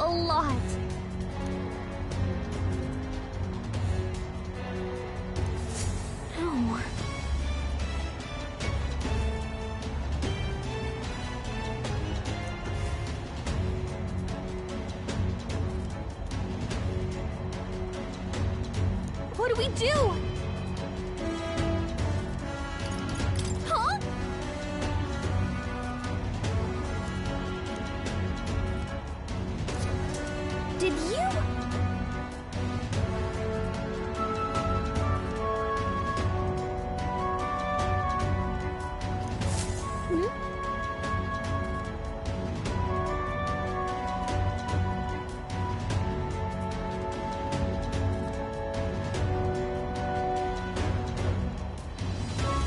a lot. Oh. What do we do? Huh? Did you? Hmm?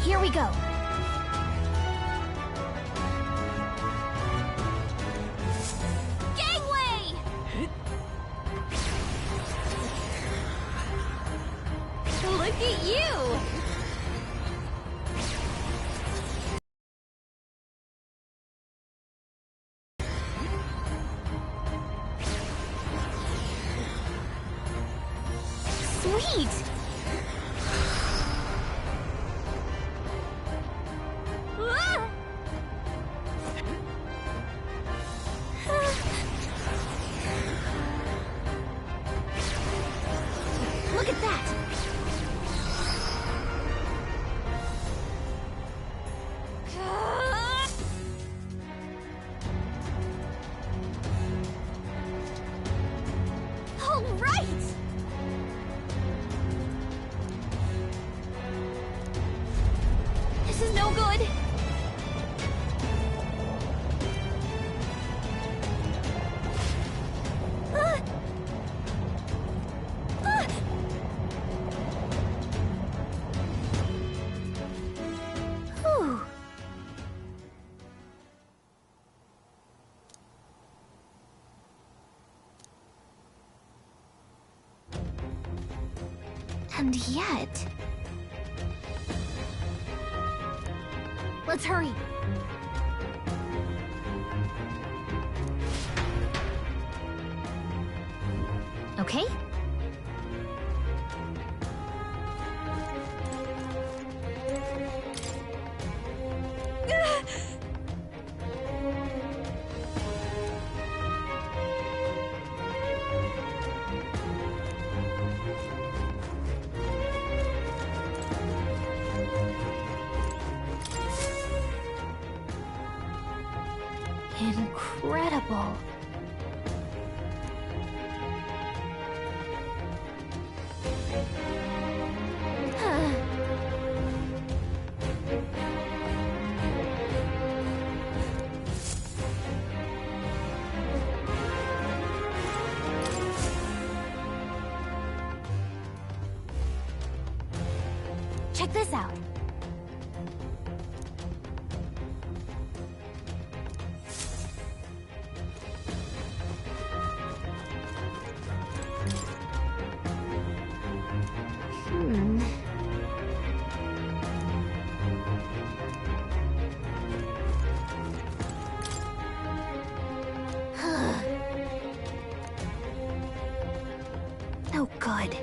Here we go. Gangway! Look at you! Sweet! Ah! Look at that! All right! This is no good. Ah! Ah! Whew. And yet... Let's hurry. Okay? Incredible. Check this out. Oh, good.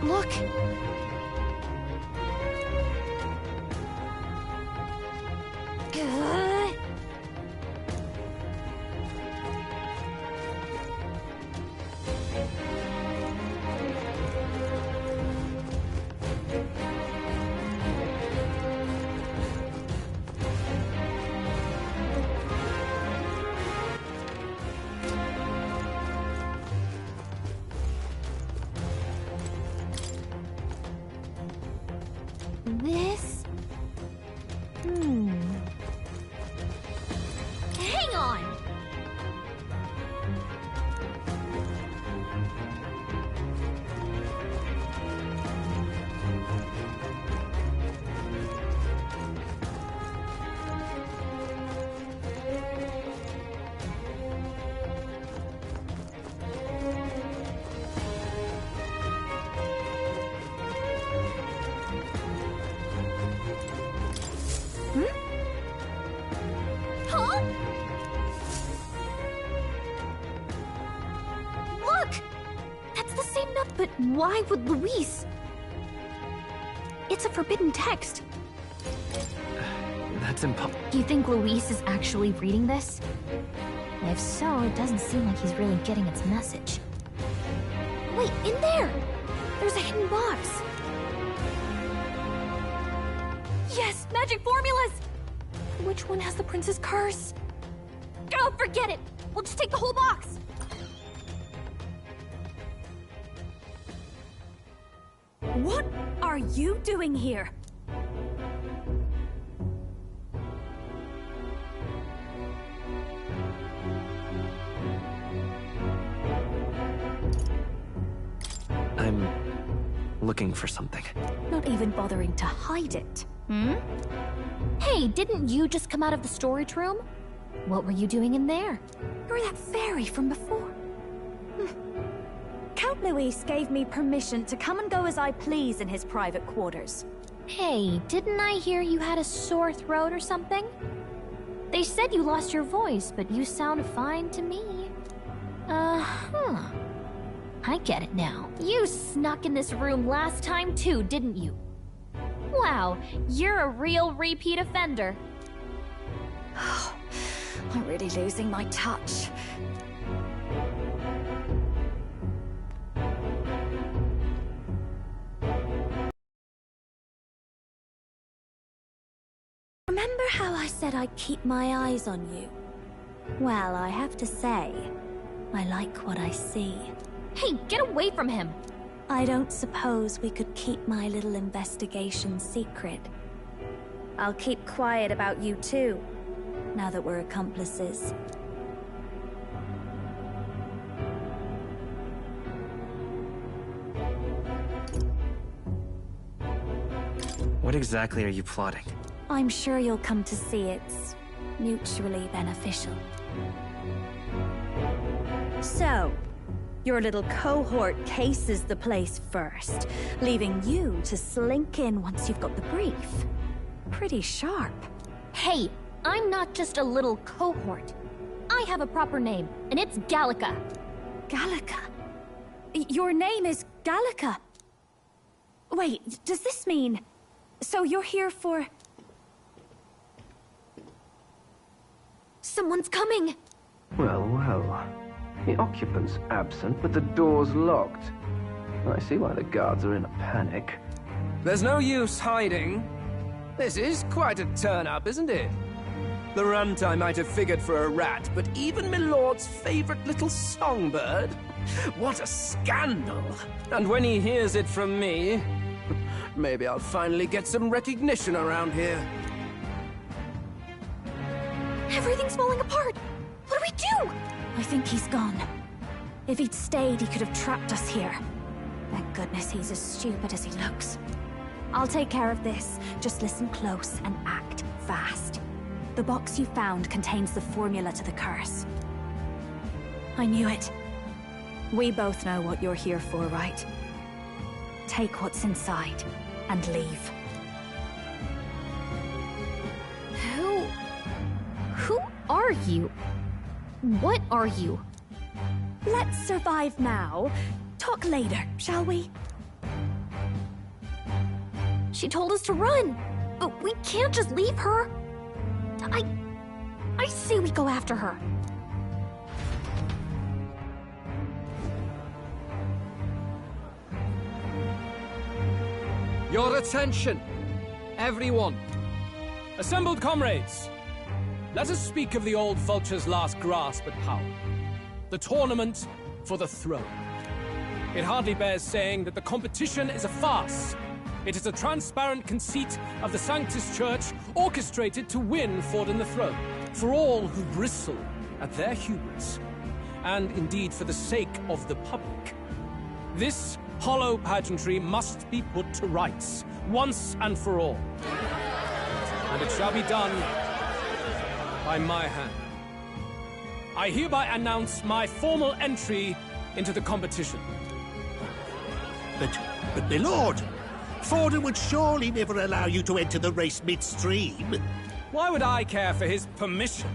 Look! But why would Luis? It's a forbidden text. That's impossible. Do you think Luis is actually reading this? If so, it doesn't seem like he's really getting its message. Wait, in there! There's a hidden box. Yes, magic formulas! Which one has the prince's curse? Oh, forget it! We'll just take the whole box! What are you doing here? I'm looking for something. Not even bothering to hide it. Hey, didn't you just come out of the storage room? What were you doing in there? You're that fairy from before. Count Luis gave me permission to come and go as I please in his private quarters. Hey, didn't I hear you had a sore throat or something? They said you lost your voice, but you sound fine to me. I get it now. You snuck in this room last time too, didn't you? Wow, you're a real repeat offender. I'm really losing my touch. Remember how I said I'd keep my eyes on you? Well, I have to say, I like what I see. Hey, get away from him! I don't suppose we could keep my little investigation secret. I'll keep quiet about you too, now that we're accomplices. What exactly are you plotting? I'm sure you'll come to see it's mutually beneficial. So, your little cohort cases the place first, leaving you to slink in once you've got the brief. Pretty sharp. Hey, I'm not just a little cohort. I have a proper name, and it's Gallica. Gallica? Your name is Gallica? Wait, does this mean... So you're here for... Someone's coming! Well, well. The occupant's absent, but the door's locked. I see why the guards are in a panic. There's no use hiding. This is quite a turn-up, isn't it? The runtime might have figured for a rat, but even Milord's favorite little songbird? What a scandal! And when he hears it from me, maybe I'll finally get some recognition around here. Everything's falling apart! What do we do? I think he's gone. If he'd stayed, he could have trapped us here. Thank goodness he's as stupid as he looks. I'll take care of this. Just listen close and act fast. The box you found contains the formula to the curse. I knew it. We both know what you're here for, right? Take what's inside and leave. Who are you? What are you? Let's survive now. Talk later, shall we? She told us to run, but we can't just leave her. I say we go after her. Your attention, everyone. Assembled comrades, let us speak of the old vulture's last grasp at power. The tournament for the throne. It hardly bears saying that the competition is a farce. It is a transparent conceit of the Sanctus Church orchestrated to win Ford the throne. For all who bristle at their hubris, and indeed for the sake of the public. This hollow pageantry must be put to rights, once and for all. And it shall be done by my hand. I hereby announce my formal entry into the competition. But my lord, Forden would surely never allow you to enter the race midstream. Why would I care for his permission?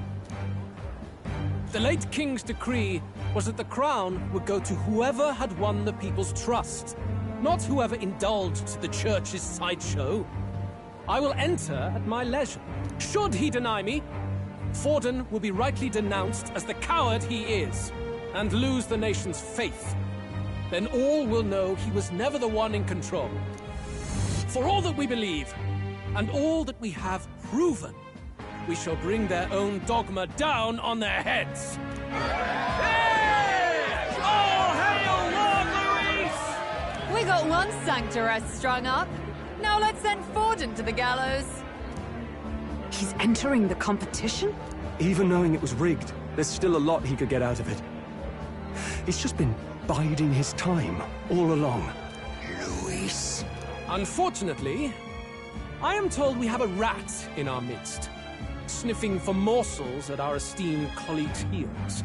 The late king's decree was that the crown would go to whoever had won the people's trust, not whoever indulged the church's sideshow. I will enter at my leisure. Should he deny me, Forden will be rightly denounced as the coward he is, and lose the nation's faith. Then all will know he was never the one in control. For all that we believe, and all that we have proven, we shall bring their own dogma down on their heads. Hey! All hail Lord Luis! We got one sanctoress strung up. Now let's send Forden to the gallows. He's entering the competition? Even knowing it was rigged, there's still a lot he could get out of it. He's just been biding his time all along. Luis. Unfortunately, I am told we have a rat in our midst, sniffing for morsels at our esteemed colleagues' heels.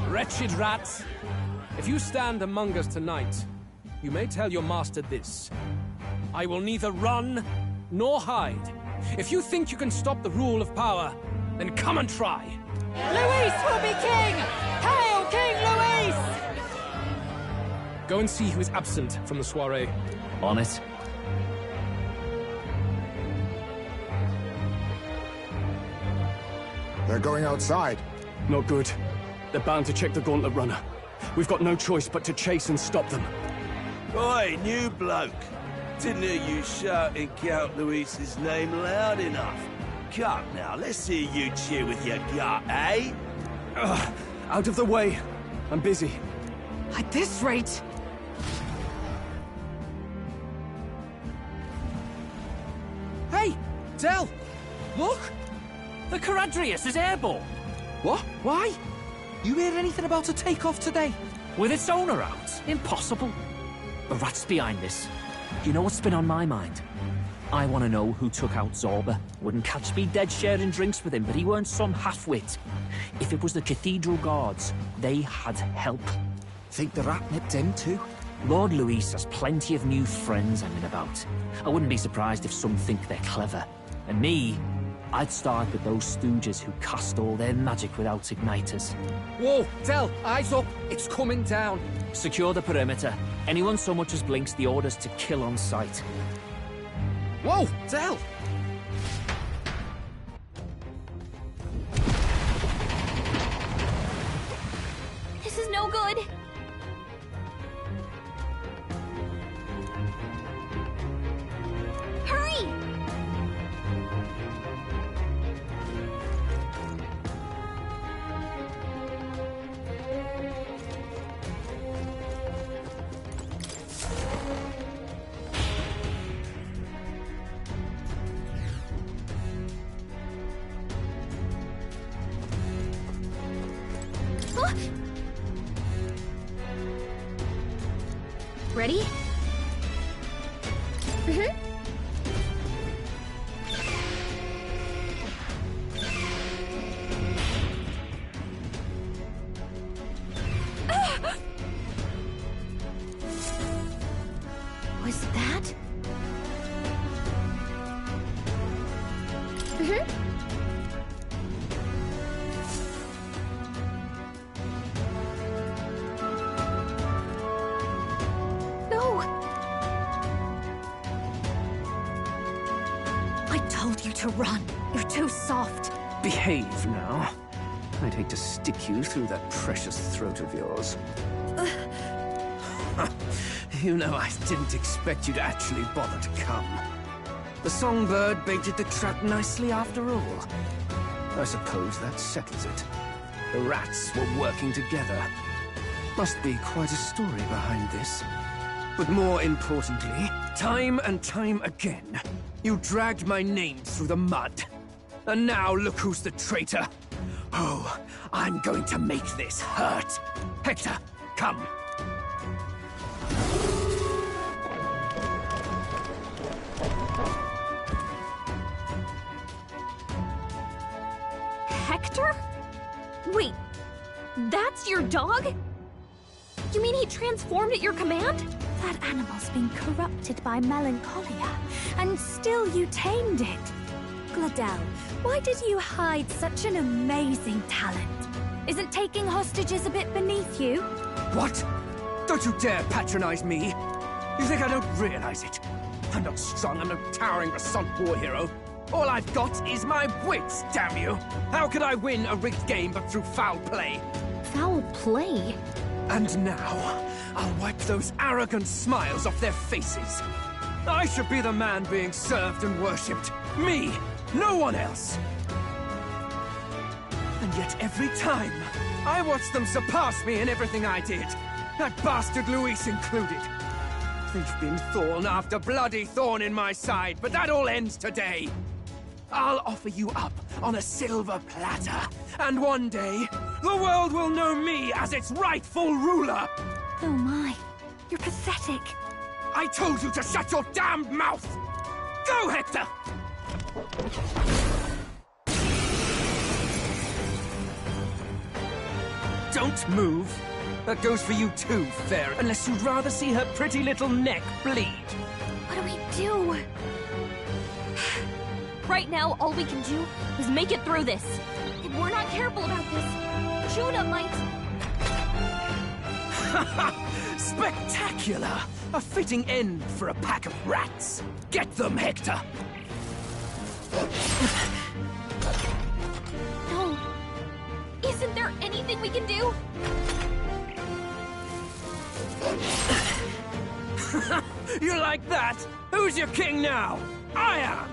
Wretched rat, if you stand among us tonight, you may tell your master this. I will neither run nor hide. If you think you can stop the rule of power, then come and try. Luis will be king! Hail King Luis! Go and see who is absent from the soiree. On it. They're going outside. Not good. They're bound to check the gauntlet runner. We've got no choice but to chase and stop them. Oi, new bloke. Didn't hear you shouting Count Luis's name loud enough. Come now, let's hear you cheer with your gut, eh? Out of the way. I'm busy. At this rate... Hey, Del! Look! The Caradrius is airborne. What? Why? You hear anything about a takeoff today? With its owner out? Impossible. The rat's behind this. You know what's been on my mind? I want to know who took out Zorba. Wouldn't catch me dead sharing drinks with him, but he weren't some half-wit. If it was the Cathedral Guards, they had help. Think the rat nipped him too? Lord Luis has plenty of new friends hanging about. I wouldn't be surprised if some think they're clever. And me, I'd start with those stooges who cast all their magic without igniters. Whoa, Del, eyes up. It's coming down. Secure the perimeter. Anyone so much as blinks, the orders to kill on sight. Whoa, Del! This is no good. Hurry! Ready? Was that? To run. You're too soft. Behave now. I'd hate to stick you through that precious throat of yours. You know, I didn't expect you to actually bother to come. The songbird baited the trap nicely after all. I suppose that settles it. The rats were working together. Must be quite a story behind this. But more importantly, time and time again, you dragged my name through the mud. And now look who's the traitor. Oh, I'm going to make this hurt. Hector, come. Hector? Wait, that's your dog? You mean he transformed at your command? That animal's been corrupted by melancholia, and still you tamed it. Gladell, why did you hide such an amazing talent? Isn't taking hostages a bit beneath you? What? Don't you dare patronize me! You think I don't realize it? I'm not strong, I'm no towering Rassant war hero. All I've got is my wits, damn you! How could I win a rigged game but through foul play? Foul play? And now, I'll wipe those arrogant smiles off their faces. I should be the man being served and worshipped. Me! No one else! And yet every time, I watch them surpass me in everything I did. That bastard Luis included. They've been thorn after bloody thorn in my side, but that all ends today. I'll offer you up on a silver platter, and one day, the world will know me as its rightful ruler! Oh my, you're pathetic. I told you to shut your damned mouth! Go, Hector! Don't move. That goes for you too, Fair, unless you'd rather see her pretty little neck bleed. What do we do? Right now, all we can do is make it through this. If we're not careful about this, Judah might... Spectacular! A fitting end for a pack of rats. Get them, Hector! No. Isn't there anything we can do? You like that? Who's your king now? I am!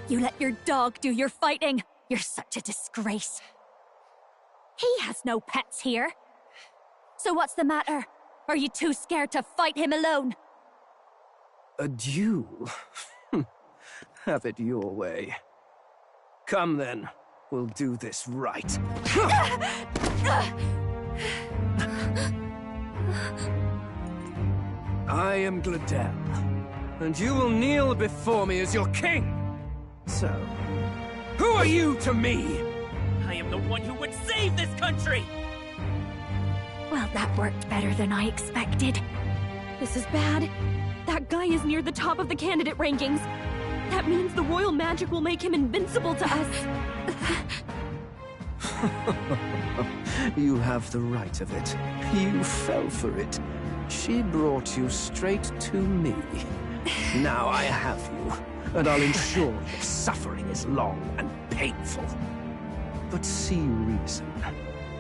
You let your dog do your fighting. You're such a disgrace. He has no pets here. So what's the matter? Are you too scared to fight him alone? A duel? Have it your way. Come then, we'll do this right. I am Gladell, and you will kneel before me as your king. So, who are you to me? I am the one who would save this country! Well, that worked better than I expected. This is bad. That guy is near the top of the candidate rankings. That means the royal magic will make him invincible to us. You have the right of it. You fell for it. She brought you straight to me. Now I have you, and I'll ensure your suffering is long and painful. But see reason.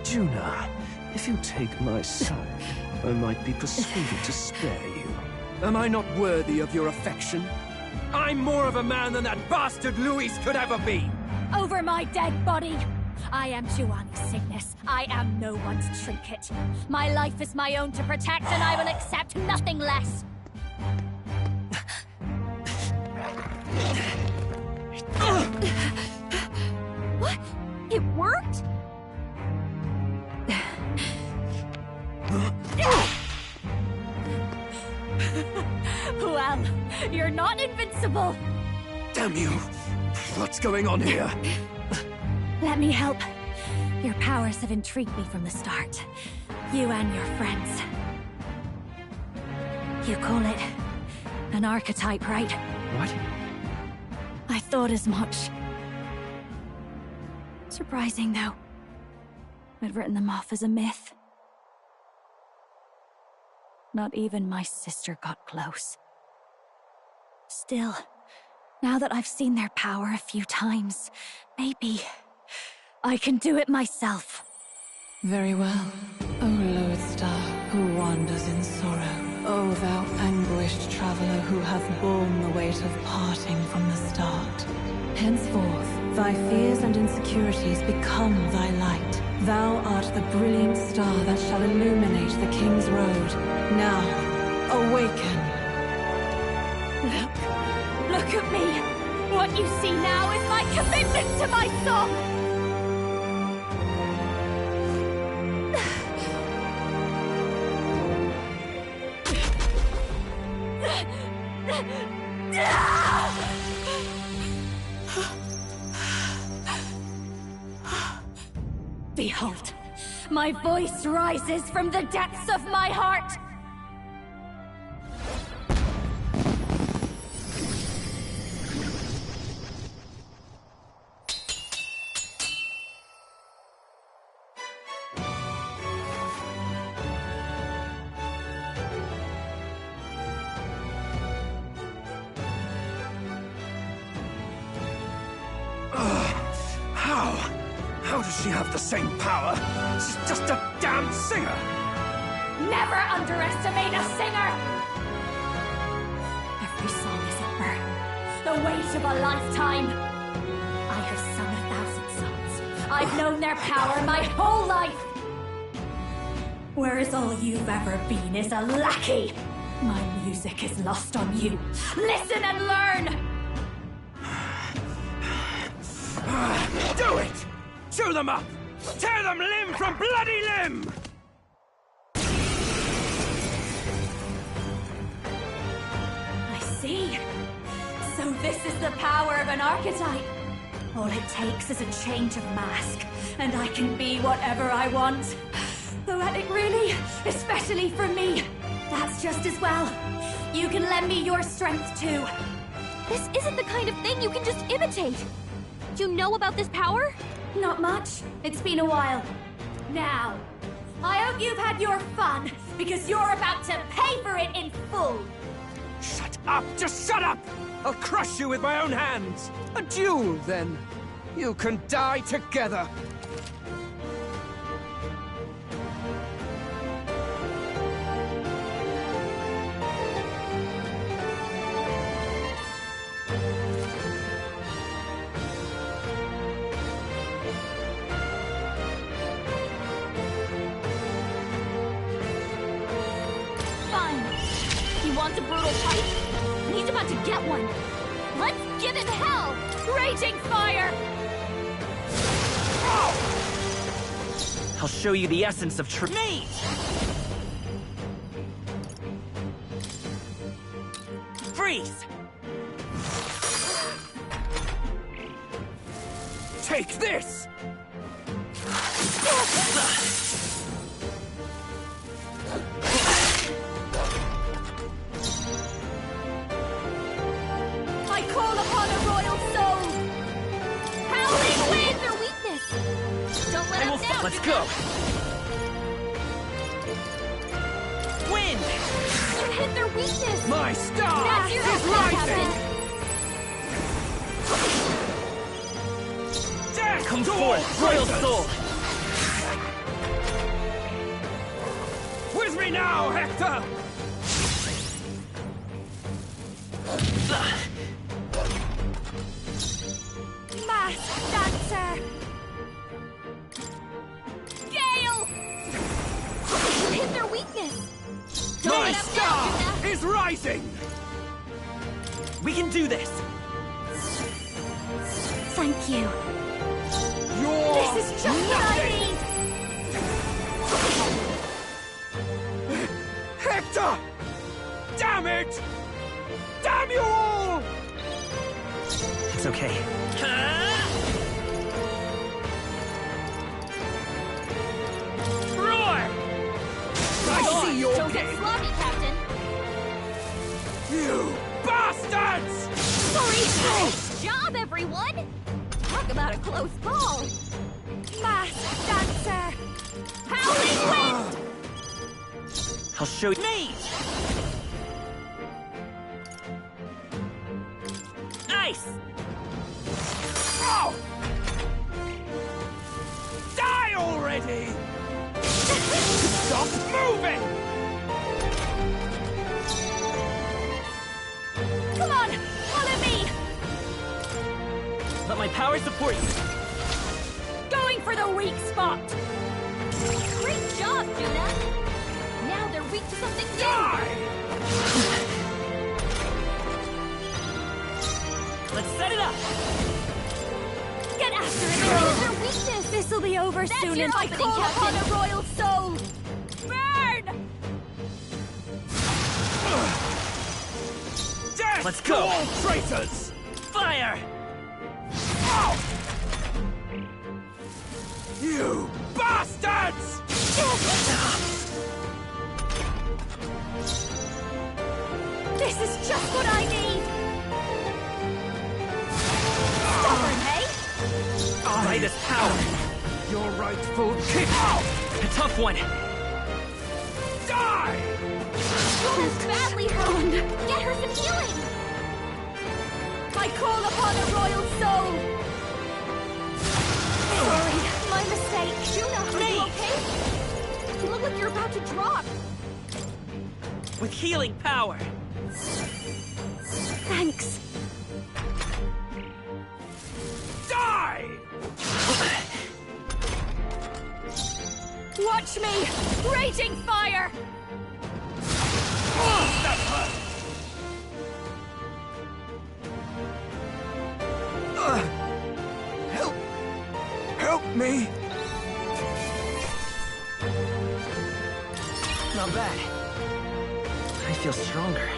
Juna, if you take my side, I might be persuaded to spare you. Am I not worthy of your affection? I'm more of a man than that bastard Luis could ever be! Over my dead body! I am Juani's Cygnus. I am no one's trinket. My life is my own to protect, and I will accept nothing less. What? It worked? Well, you're not invincible. Damn you! What's going on here? Let me help. Your powers have intrigued me from the start. You and your friends. You call it an archetype, right? What? I thought as much. Surprising, though. I'd written them off as a myth. Not even my sister got close. Still, now that I've seen their power a few times, maybe I can do it myself. Very well, O lodestar who wanders in sorrow. O thou anguished traveler who hath borne the weight of parting from the start. Henceforth, thy fears and insecurities become thy light. Thou art the brilliant star that shall illuminate the King's Road. Now, awaken. Look at me! What you see now is my commitment to my song! Behold, My voice rises from the depths of my heart. How does she have the same power? She's just a damn singer! Never underestimate a singer! Every song is a burden, the weight of a lifetime. I have sung 1,000 songs. I've known their power my whole life. Whereas all you've ever been is a lackey. My music is lost on you. Listen and learn! Do it! Chew them up! Tear them limb from bloody limb! I see. So this is the power of an archetype. All it takes is a change of mask, and I can be whatever I want. Poetic, really? Especially for me. That's just as well. You can lend me your strength, too. This isn't the kind of thing you can just imitate. You know about this power? Not much. It's been a while. Now, I hope you've had your fun, because you're about to pay for it in full. Shut up! Just shut up! I'll crush you with my own hands! A duel, then. You can die together. A brutal fight? He's about to get one. Let's give him hell! Raging fire! I'll show you the essence of truth. Me! Freeze! Take this! I call upon a royal soul! Howling wind! Their weakness! Don't let us down! Let's go! Wind! You hit their weakness! My star That's your is rising! Death Come to forth, all royal traitors! soul! With me now, Hector! Masked dancer! Gale! You hit their weakness! Don't My let us down, star Juna. is rising! We can do this! Thank you. You're This is just what I need! Hector! Damn it! Damn you all! It's okay. Roar! I see your Don't get game! sloppy, Captain! You bastards! Sorry! Nice job, everyone! Talk about a close call! Masked dancer! Howling wind! I'll show you. Me! Ice! Oh! Die already! Stop moving! Come on! Follow me! Let my power support you. Going for the weak spot! Great job, Juna! Now they're weak to something new! Die! Let's set it up! Get after They it! hit their weakness! This'll be over That's soon your if I opening, call upon Captain. a royal soul! Burn! Death Let's to go. all traitors! Fire! You bastards! This is just what I need! Stubborn, hey? By this power! Your rightful king! A tough one! Die! Rhoda's badly hurt. Get her some healing. I call upon a royal soul! Sorry, my mistake. Juna, are you okay? You look like you're about to drop. With healing power! Thanks. Die! Watch me! Raging fire! Oh, that hurt! Help me! Not bad. I feel stronger.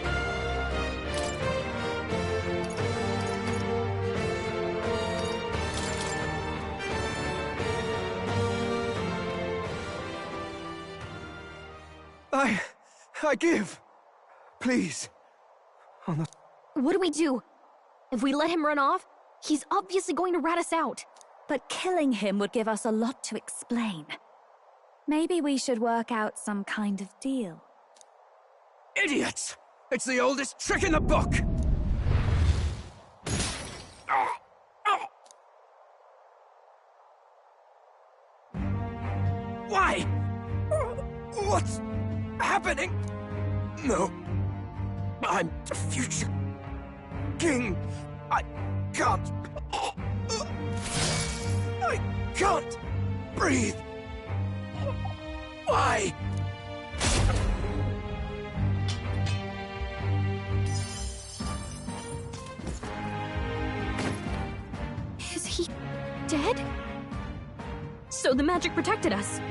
I give. Please. What do we do? If we let him run off, he's obviously going to rat us out. But killing him would give us a lot to explain. Maybe we should work out some kind of deal. Idiots! It's the oldest trick in the book! Why? What's happening? No. I'm the future king. I can't. I can't breathe. Why? Is he dead? So the magic protected us.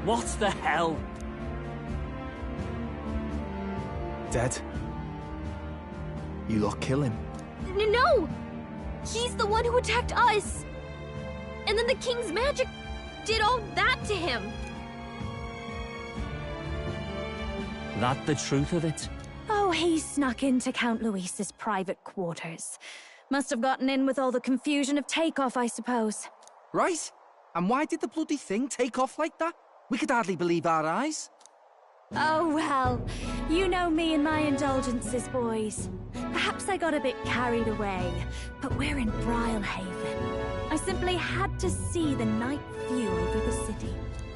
What the hell? Dead? You lot kill him? No! He's the one who attacked us! And then the king's magic did all that to him! That the truth of it? Oh, he snuck into Count Luis's private quarters. Must have gotten in with all the confusion of takeoff, I suppose. Right? And why did the bloody thing take off like that? We could hardly believe our eyes. Oh, well, you know me and my indulgences, boys. Perhaps I got a bit carried away, but we're in Brilehaven. I simply had to see the night view over the city.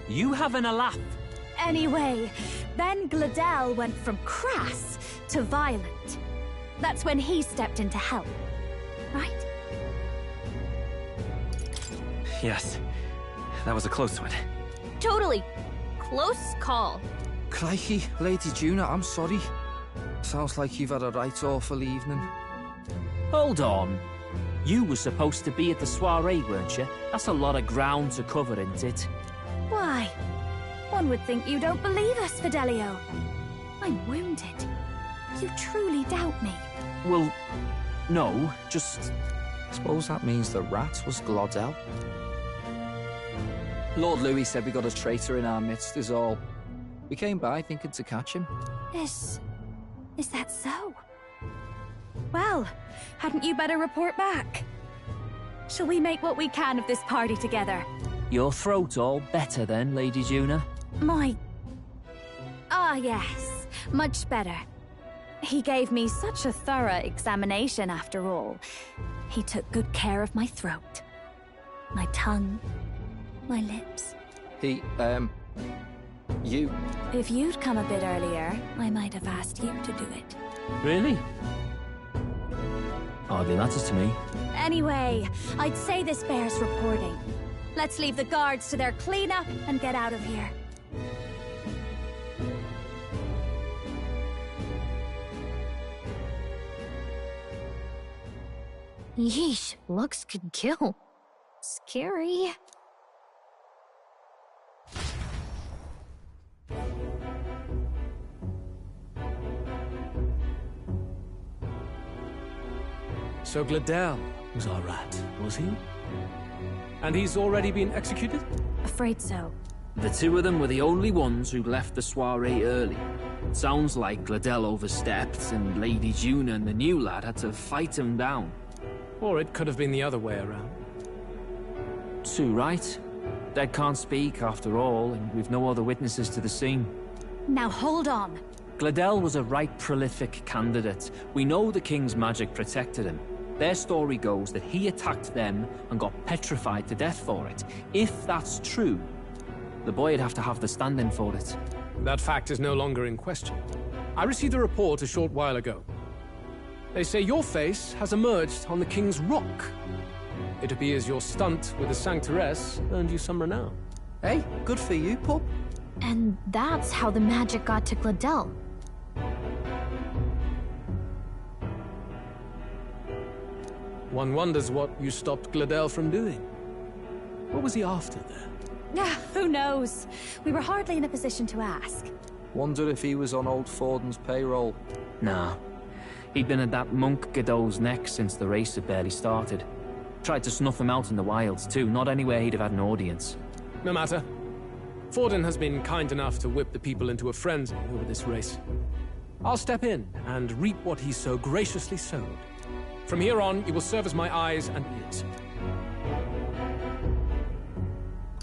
You having a laugh? Anyway, then Gladel went from crass to violent. That's when he stepped in to help, right? Yes. That was a close one. Totally. Close call. Crikey, Lady Juna, I'm sorry. Sounds like you've had a right awful evening. Hold on. You were supposed to be at the soiree, weren't you? That's a lot of ground to cover, isn't it? Why? One would think you don't believe us, Fidelio. I'm wounded. You truly doubt me. Well, no, just... Suppose that means the rat was Glodell. Lord Louis said we got a traitor in our midst is all. We came by thinking to catch him. Is that so? Well, hadn't you better report back? Shall we make what we can of this party together? Your throat all better then, Lady Juna? Ah, yes. Much better. He gave me such a thorough examination after all. He took good care of my throat. My tongue. My lips. You... If you'd come a bit earlier, I might have asked you to do it. Really? Hardly matters to me. Anyway, I'd say this bears reporting. Let's leave the guards to their cleanup and get out of here. Yeesh, looks could kill. Scary. So Gladel, was our rat, was he? And he's already been executed? Afraid so. The two of them were the only ones who left the soiree early. Sounds like Gladel overstepped, and Lady Juna and the new lad had to fight him down. Or it could have been the other way around. Too right. Dead can't speak, after all, and we've no other witnesses to the scene. Now hold on. Gladel was a right prolific candidate. We know the king's magic protected him. Their story goes that he attacked them and got petrified to death for it. If that's true, the boy'd have to have the stand-in for it. That fact is no longer in question. I received a report a short while ago. They say your face has emerged on the King's Rock. It appears your stunt with the Sanctoress earned you some renown. Hey, good for you, pup. And that's how the magic got to Gladel. One wonders what you stopped Gladel from doing. What was he after there? Who knows? We were hardly in a position to ask. Wonder if he was on old Forden's payroll. Nah. He'd been at that monk Godot's neck since the race had barely started. Tried to snuff him out in the wilds too, not anywhere he'd have had an audience. No matter. Forden has been kind enough to whip the people into a frenzy over this race. I'll step in and reap what he so graciously sowed. From here on, you will serve as my eyes and ears.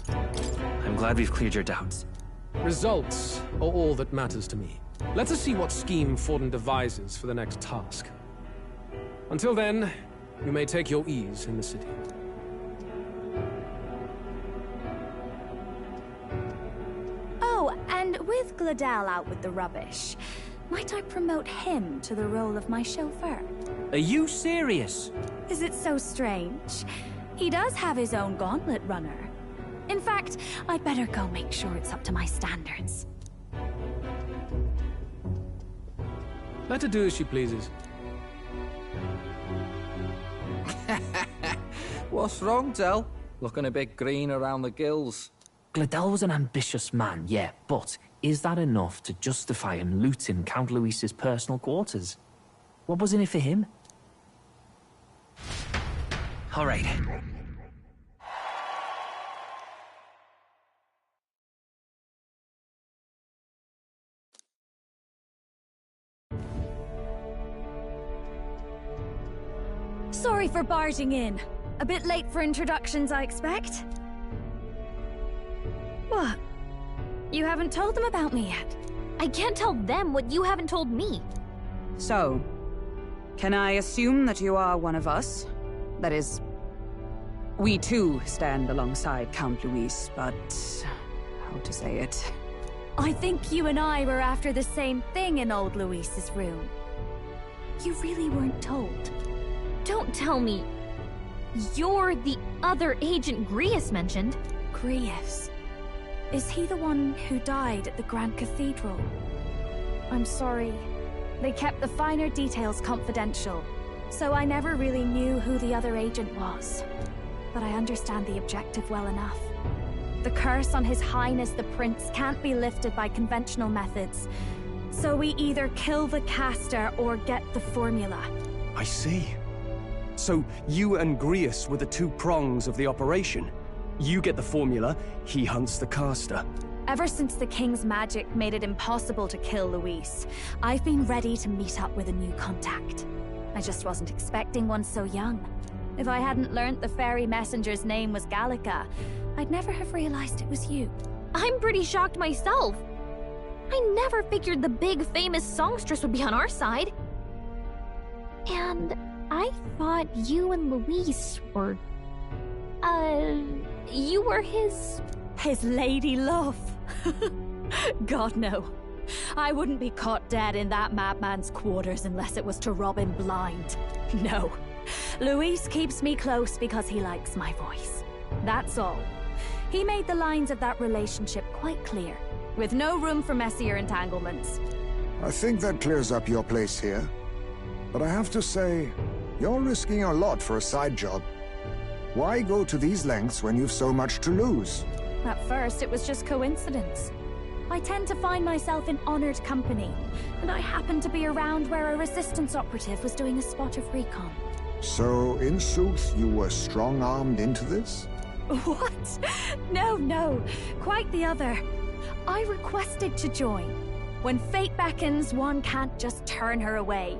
I'm glad we've cleared your doubts. Results are all that matters to me. Let us see what scheme Forden devises for the next task. Until then, you may take your ease in the city. Oh, and with Gladel out with the rubbish, might I promote him to the role of my chauffeur? Are you serious? Is it so strange? He does have his own gauntlet runner. In fact, I'd better go make sure it's up to my standards. Let her do as she pleases. What's wrong, Del? Looking a bit green around the gills. Gladel was an ambitious man, yeah, but is that enough to justify him looting Count Luis's personal quarters? What was in it for him? All right. Sorry for barging in. A bit late for introductions, I expect. What? You haven't told them about me yet? I can't tell them what you haven't told me. So, can I assume that you are one of us? That is, we too stand alongside Count Luis, but how to say it? I think you and I were after the same thing in old Luis's room. You really weren't told. Don't tell me. You're the other agent Grius mentioned. Grius? Is he the one who died at the Grand Cathedral? I'm sorry. They kept the finer details confidential, so I never really knew who the other agent was. But I understand the objective well enough. The curse on His Highness the Prince can't be lifted by conventional methods, so we either kill the caster or get the formula. I see. So you and Grius were the two prongs of the operation. You get the formula, he hunts the caster. Ever since the King's magic made it impossible to kill Luis, I've been ready to meet up with a new contact. I just wasn't expecting one so young. If I hadn't learnt the fairy messenger's name was Gallica, I'd never have realized it was you. I'm pretty shocked myself. I never figured the big famous songstress would be on our side. And I thought you and Luis were... you were his lady love. God, no. I wouldn't be caught dead in that madman's quarters unless it was to rob him blind. No. Luis keeps me close because he likes my voice. That's all. He made the lines of that relationship quite clear, with no room for messier entanglements. I think that clears up your place here. But I have to say, you're risking a lot for a side job. Why go to these lengths when you've so much to lose? At first, it was just coincidence. I tend to find myself in honored company, and I happened to be around where a resistance operative was doing a spot of recon. So, in sooth, you were strong-armed into this? What? No. Quite the other. I requested to join. When fate beckons, one can't just turn her away.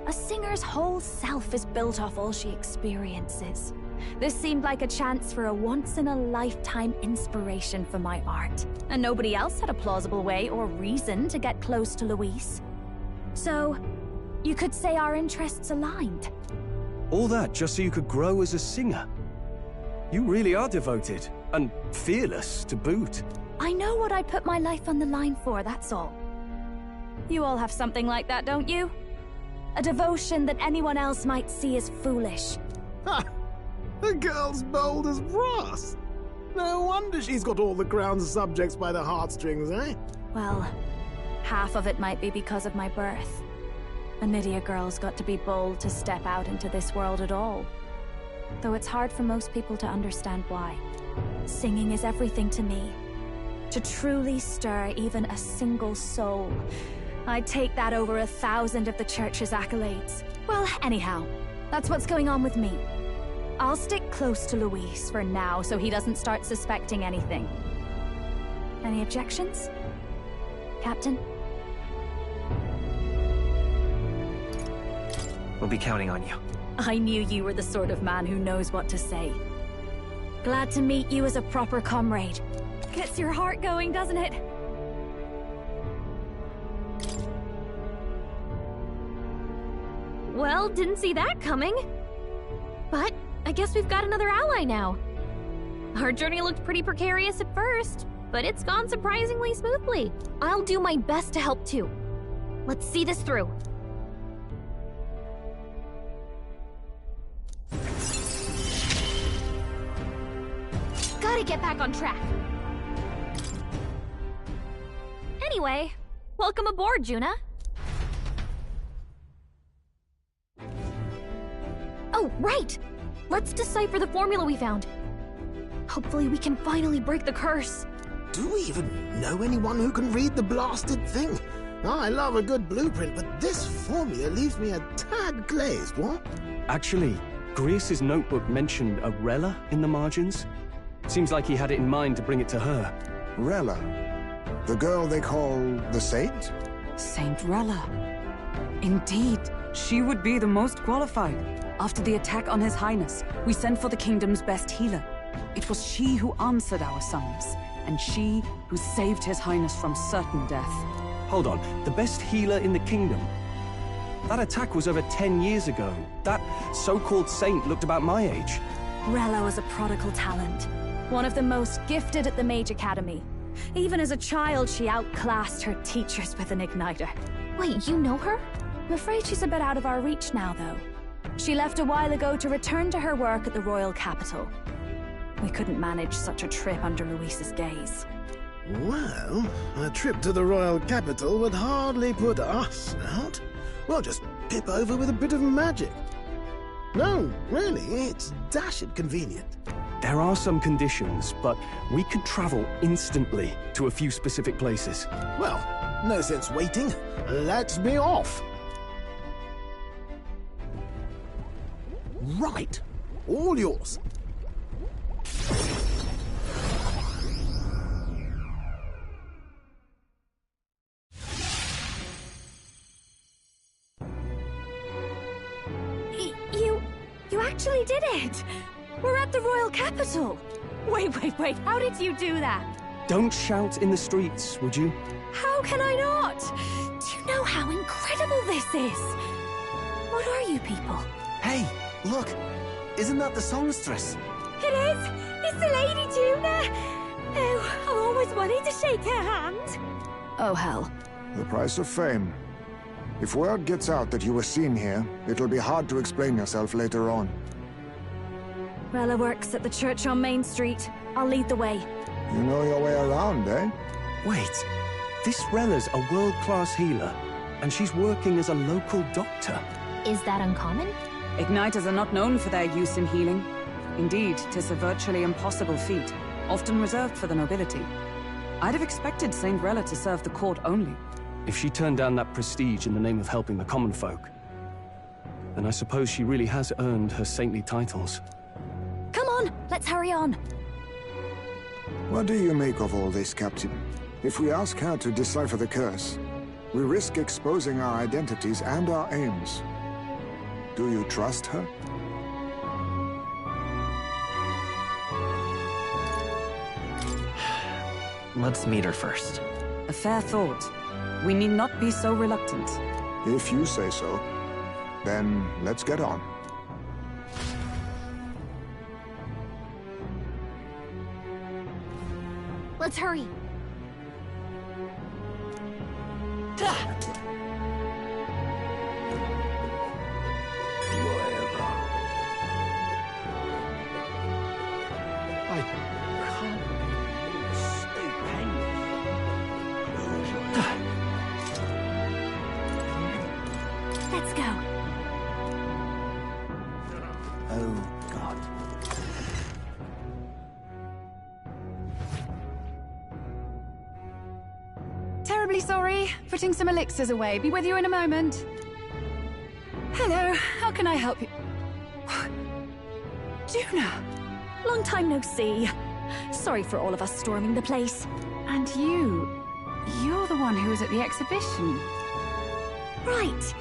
A singer's whole self is built off all she experiences. This seemed like a chance for a once-in-a-lifetime inspiration for my art. And nobody else had a plausible way or reason to get close to Luis. So, you could say our interests aligned. All that just so you could grow as a singer? You really are devoted, and fearless to boot. I know what I put my life on the line for, that's all. You all have something like that, don't you? A devotion that anyone else might see as foolish. Ha! The girl's bold as brass. No wonder she's got all the crown's subjects by the heartstrings, eh? Well, half of it might be because of my birth. A Nydia girl's got to be bold to step out into this world at all. Though it's hard for most people to understand why. Singing is everything to me. To truly stir even a single soul, I'd take that over 1,000 of the church's accolades. Well, anyhow, that's what's going on with me. I'll stick close to Luis for now so he doesn't start suspecting anything. Any objections? Captain? We'll be counting on you. I knew you were the sort of man who knows what to say. Glad to meet you as a proper comrade. Gets your heart going, doesn't it? Well, didn't see that coming. But I guess we've got another ally now. Our journey looked pretty precarious at first, but it's gone surprisingly smoothly. I'll do my best to help too. Let's see this through. Gotta get back on track. Anyway, welcome aboard, Juna. Oh, right! Let's decipher the formula we found. Hopefully we can finally break the curse. Do we even know anyone who can read the blasted thing? I love a good blueprint, but this formula leaves me a tad glazed, what? Actually, Grius' notebook mentioned a Rella in the margins. Seems like he had it in mind to bring it to her. Rella? The girl they call the Saint? Saint Rella. Indeed, she would be the most qualified. After the attack on His Highness, we sent for the kingdom's best healer. It was she who answered our summons, and she who saved His Highness from certain death. Hold on, the best healer in the kingdom? That attack was over 10 years ago. That so-called saint looked about my age. Rella was a prodigal talent. One of the most gifted at the Mage Academy. Even as a child, she outclassed her teachers with an igniter. Wait, you know her? I'm afraid she's a bit out of our reach now, though. She left a while ago to return to her work at the royal capital. We couldn't manage such a trip under Luis's gaze. Well, a trip to the royal capital would hardly put us out. We'll just pip over with a bit of magic. No, really, it's dashed convenient. There are some conditions, but we could travel instantly to a few specific places. Well, no sense waiting. Let's be off. Right. All yours. You actually did it! We're at the royal capital! Wait, how did you do that? Don't shout in the streets, would you? How can I not? Do you know how incredible this is? What are you people? Hey, look! Isn't that the songstress? It is! It's the Lady Juna! Oh, I've always wanted to shake her hand! Oh, hell. The price of fame. If word gets out that you were seen here, it'll be hard to explain yourself later on. Rella works at the church on Main Street. I'll lead the way. You know your way around, eh? Wait, this Rella's a world-class healer, and she's working as a local doctor. Is that uncommon? Igniters are not known for their use in healing. Indeed, 'tis a virtually impossible feat, often reserved for the nobility. I'd have expected Saint Rella to serve the court only. If she turned down that prestige in the name of helping the common folk. then I suppose she really has earned her saintly titles. Come on, let's hurry on. What do you make of all this, Captain? If we ask her to decipher the curse, we risk exposing our identities and our aims. Do you trust her? Let's meet her first. A fair thought. We need not be so reluctant. If you say so, then let's get on. Let's hurry. Let's go. Oh, God. Terribly sorry. Putting some elixirs away. Be with you in a moment. Hello, how can I help you? Juna! Long time no see. Sorry for all of us storming the place. And you're the one who was at the exhibition. Right.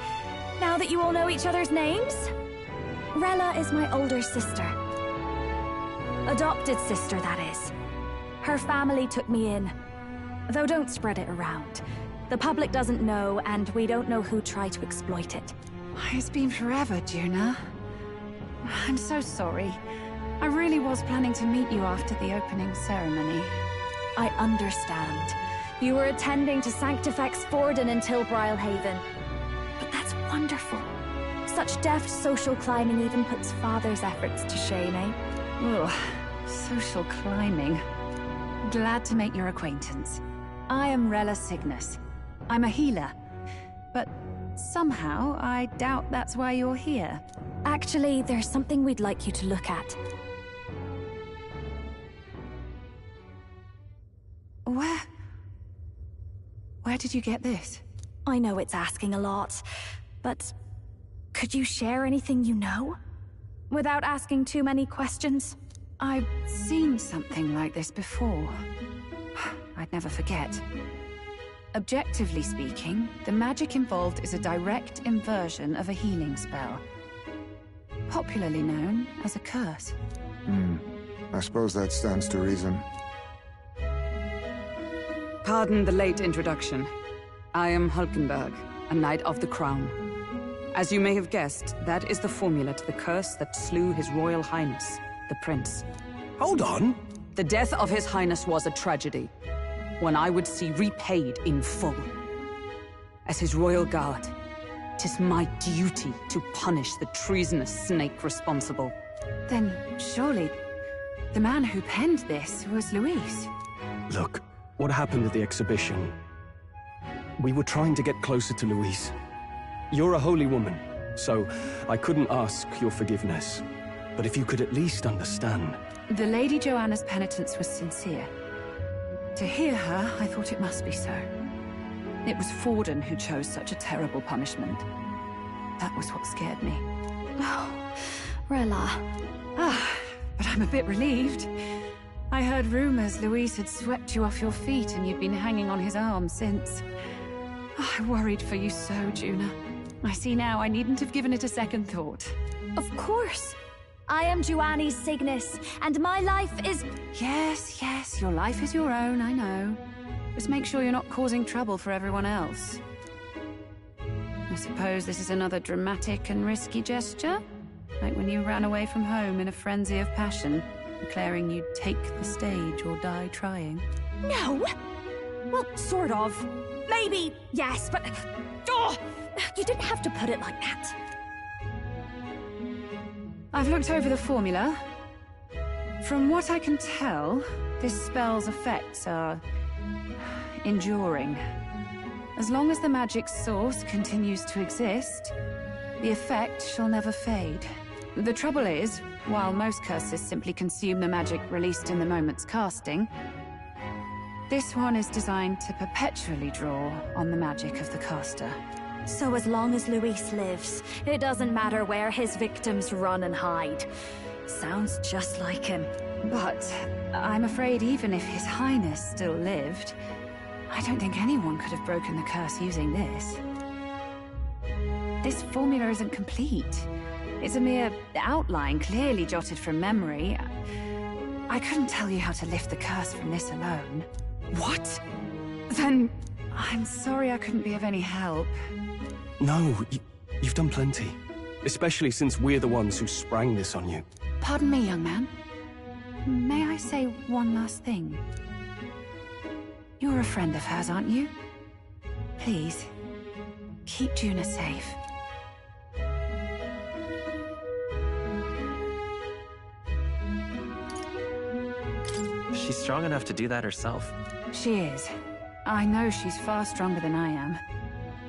Now that you all know each other's names, Rella is my older sister. Adopted sister, that is. Her family took me in. Though don't spread it around. The public doesn't know, and we don't know who tried to exploit it. It's been forever, Juna. I'm so sorry. I really was planning to meet you after the opening ceremony. I understand. You were attending to Sanctifex Forden until Brilhaven. But that's wonderful. Such deft social climbing even puts Father's efforts to shame, eh? Ugh, social climbing. Glad to make your acquaintance. I am Rella Cygnus. I'm a healer. But somehow, I doubt that's why you're here. Actually, there's something we'd like you to look at. Where did you get this? I know it's asking a lot, but could you share anything you know? Without asking too many questions? I've seen something like this before. I'd never forget. Objectively speaking, the magic involved is a direct inversion of a healing spell. Popularly known as a curse. I suppose that stands to reason. Pardon the late introduction. I am Hulkenberg, a Knight of the Crown. As you may have guessed, that is the formula to the curse that slew His Royal Highness, the Prince. Hold on! The death of His Highness was a tragedy, one I would see repaid in full. As His Royal Guard, 'tis my duty to punish the treasonous snake responsible. Then, surely, the man who penned this was Luis. Look, what happened at the exhibition? We were trying to get closer to Louise. You're a holy woman, so I couldn't ask your forgiveness. But if you could at least understand... The Lady Joanna's penitence was sincere. To hear her, I thought it must be so. It was Forden who chose such a terrible punishment. That was what scared me. Oh, Rella. But I'm a bit relieved. I heard rumors Luis had swept you off your feet and you'd been hanging on his arm since. I worried for you so, Juna. I see now I needn't have given it a second thought. Of course. I am Juani Cygnus, and my life is... Yes, your life is your own, I know. Just make sure you're not causing trouble for everyone else. I suppose this is another dramatic and risky gesture? Like when you ran away from home in a frenzy of passion, declaring you'd take the stage or die trying. No! Well, sort of. Maybe, yes, but... Oh, you didn't have to put it like that. I've looked over the formula. From what I can tell, this spell's effects are... enduring. As long as the magic's source continues to exist, the effect shall never fade. The trouble is, while most curses simply consume the magic released in the moment's casting, this one is designed to perpetually draw on the magic of the caster. So as long as Luis lives, it doesn't matter where his victims run and hide. Sounds just like him. But I'm afraid even if His Highness still lived, I don't think anyone could have broken the curse using this. This formula isn't complete. It's a mere outline, clearly jotted from memory. I couldn't tell you how to lift the curse from this alone. What? Then I'm sorry I couldn't be of any help. No, you've done plenty. Especially since we're the ones who sprang this on you. Pardon me, young man. May I say one last thing? You're a friend of hers, aren't you? Please, keep Juna safe. She's strong enough to do that herself. She is. I know she's far stronger than I am.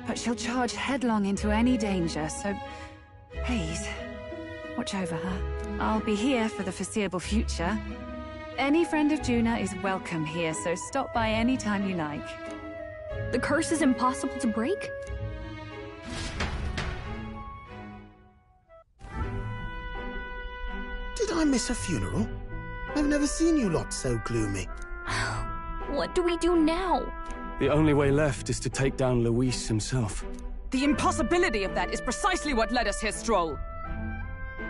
But she'll charge headlong into any danger, so please, watch over her. I'll be here for the foreseeable future. Any friend of Juna is welcome here, so stop by any time you like. The curse is impossible to break? Did I miss a funeral? I've never seen you lot so gloomy. What do we do now? The only way left is to take down Luis himself. The impossibility of that is precisely what led us here, Stroll.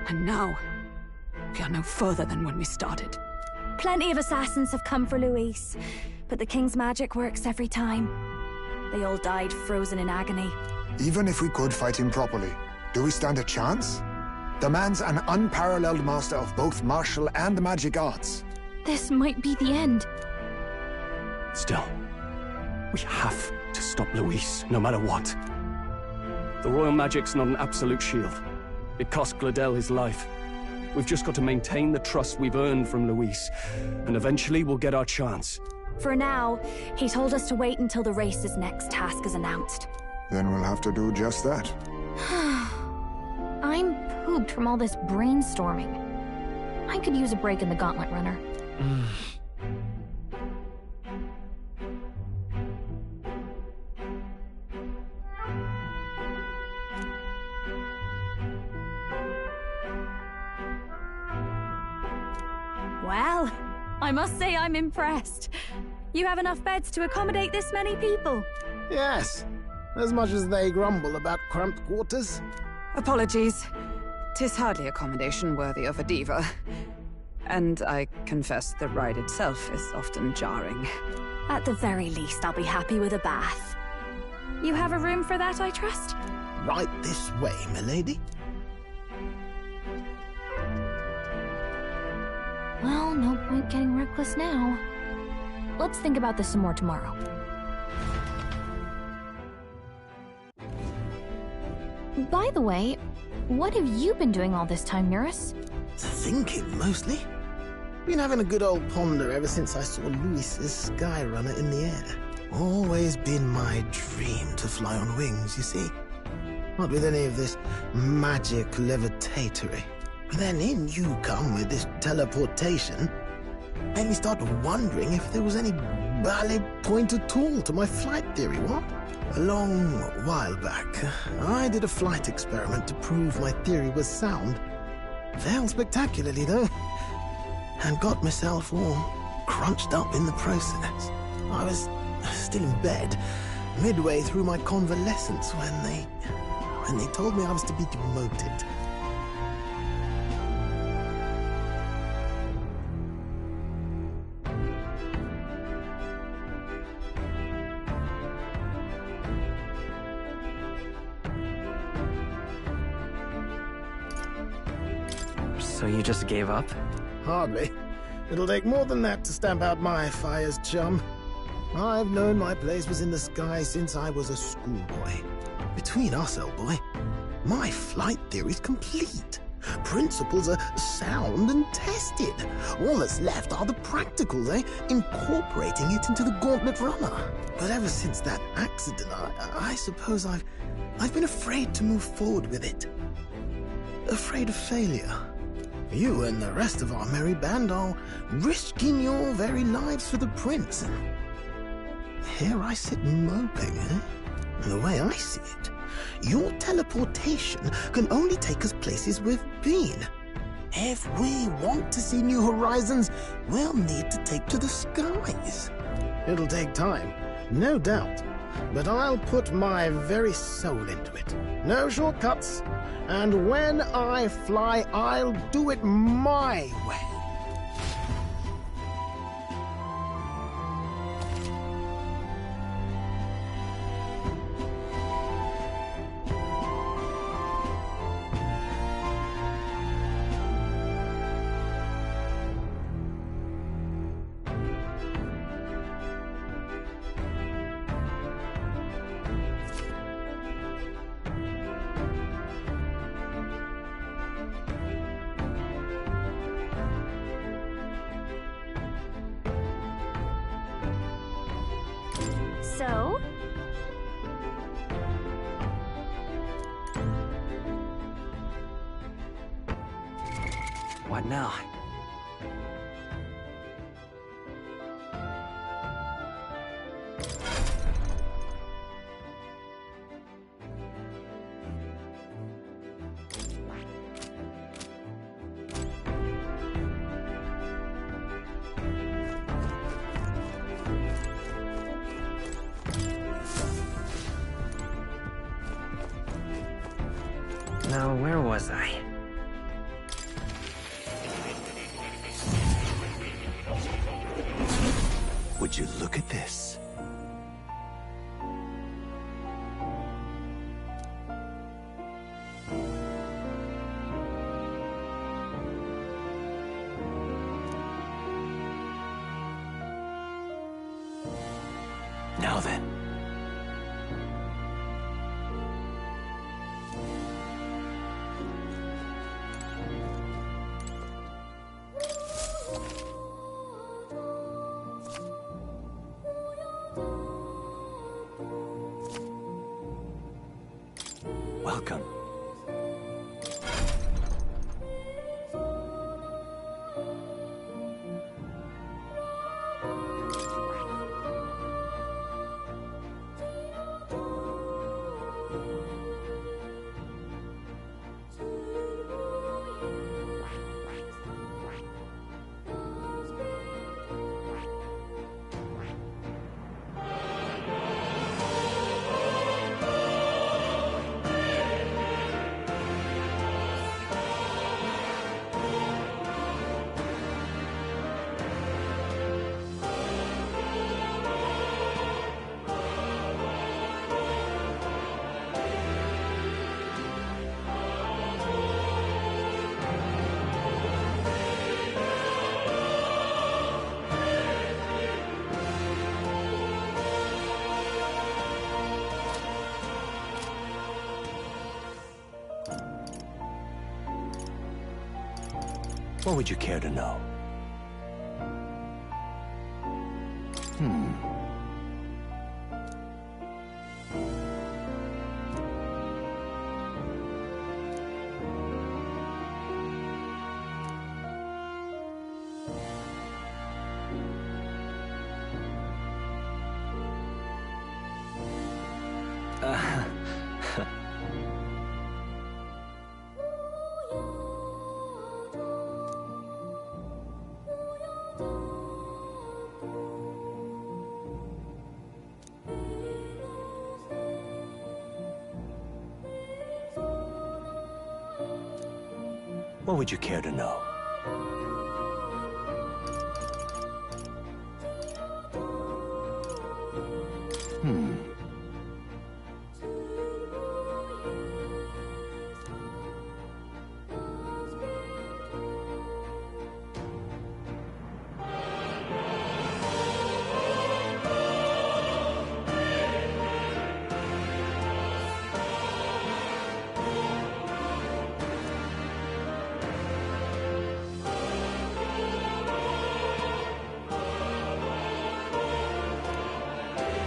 And now, we are no further than when we started. Plenty of assassins have come for Luis, but the King's magic works every time. They all died frozen in agony. Even if we could fight him properly, do we stand a chance? The man's an unparalleled master of both martial and magic arts. This might be the end. Still, we have to stop Luis, no matter what. The royal magic's not an absolute shield. It cost Gladel his life. We've just got to maintain the trust we've earned from Luis, and eventually we'll get our chance. For now, he told us to wait until the race's next task is announced. Then we'll have to do just that. I'm pooped from all this brainstorming. I could use a break in the Gauntlet Runner. Well, I must say I'm impressed. You have enough beds to accommodate this many people? Yes, as much as they grumble about cramped quarters. Apologies. 'Tis hardly accommodation worthy of a diva. And I confess the ride itself is often jarring. At the very least, I'll be happy with a bath. You have a room for that, I trust? Right this way, milady. Well, no point getting reckless now. Let's think about this some more tomorrow. By the way, what have you been doing all this time, Eurus? Thinking, mostly. Been having a good old ponder ever since I saw Luis's Skyrunner in the air. Always been my dream to fly on wings, you see. Not with any of this magic levitatory. Then in you come with this teleportation. Made me start wondering if there was any valid point at all to my flight theory, what? A long while back, I did a flight experiment to prove my theory was sound. Failed spectacularly, though, and got myself all crunched up in the process. I was still in bed, midway through my convalescence, when they told me I was to be demoted. So you just gave up? Hardly. It'll take more than that to stamp out my fires, chum. I've known my place was in the sky since I was a schoolboy. Between us, old boy, my flight theory's complete. Principles are sound and tested. All that's left are the practicals, incorporating it into the Gauntlet Runner. But ever since that accident, I suppose I've been afraid to move forward with it. Afraid of failure. You and the rest of our merry band are risking your very lives for the prince. And here I sit moping, The way I see it, your teleportation can only take us places we've been. If we want to see new horizons, we'll need to take to the skies. It'll take time, no doubt, but I'll put my very soul into it. No shortcuts. And when I fly, I'll do it my way. So? What now? Now, where was I? Would you look at this? Now then. Welcome. What would you care to know? What would you care to know?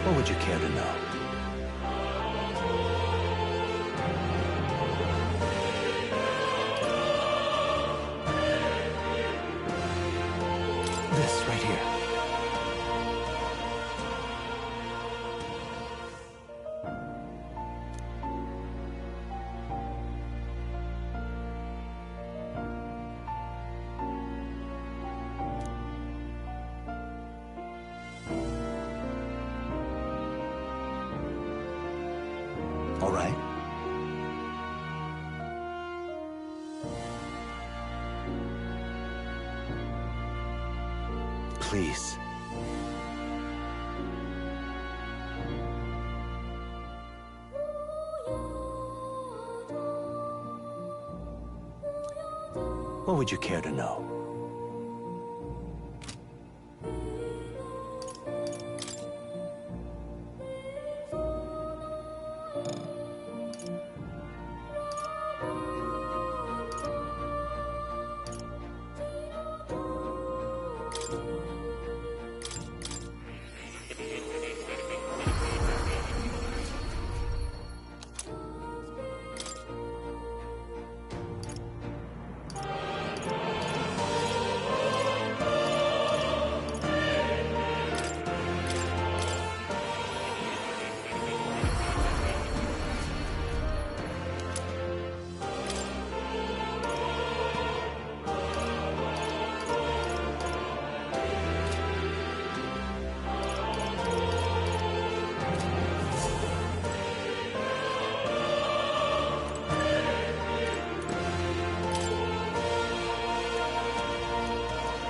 What would you care to know? This right here. right? Please. What would you care to know?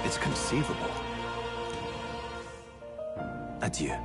It's conceivable. Adieu.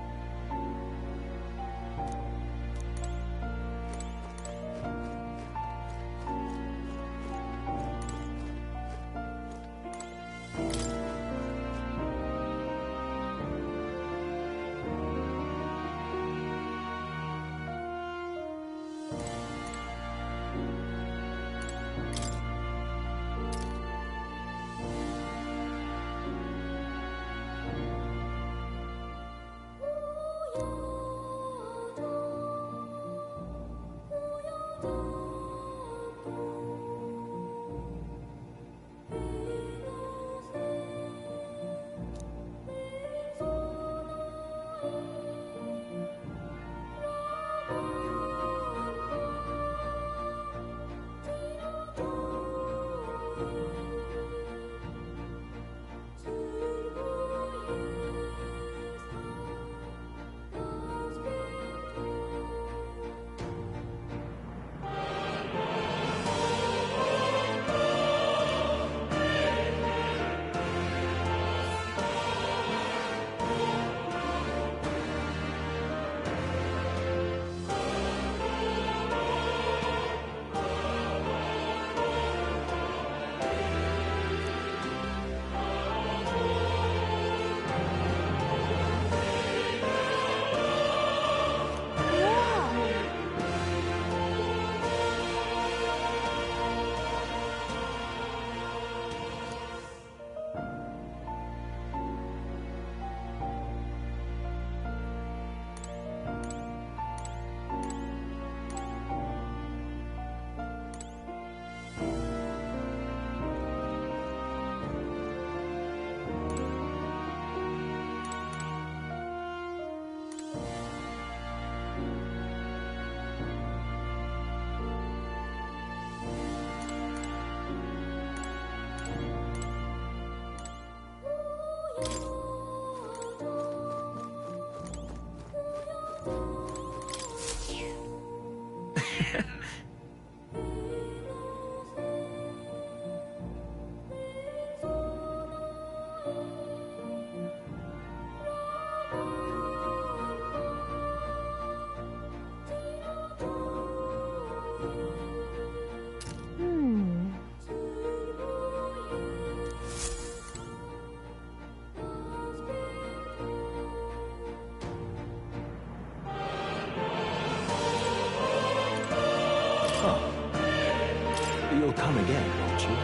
You'll come again, won't you?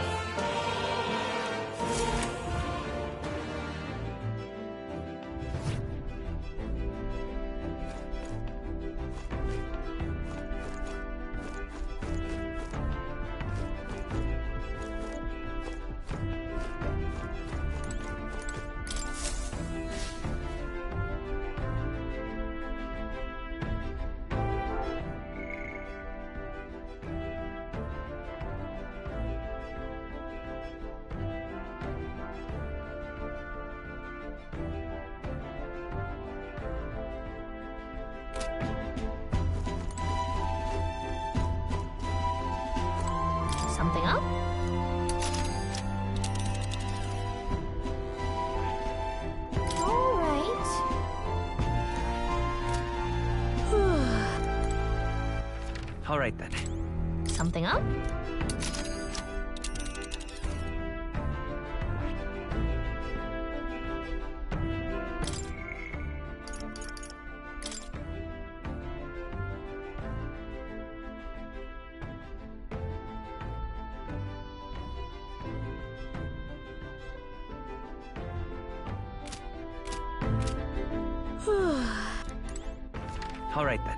Something up? All right. All right then. Something up? All right then.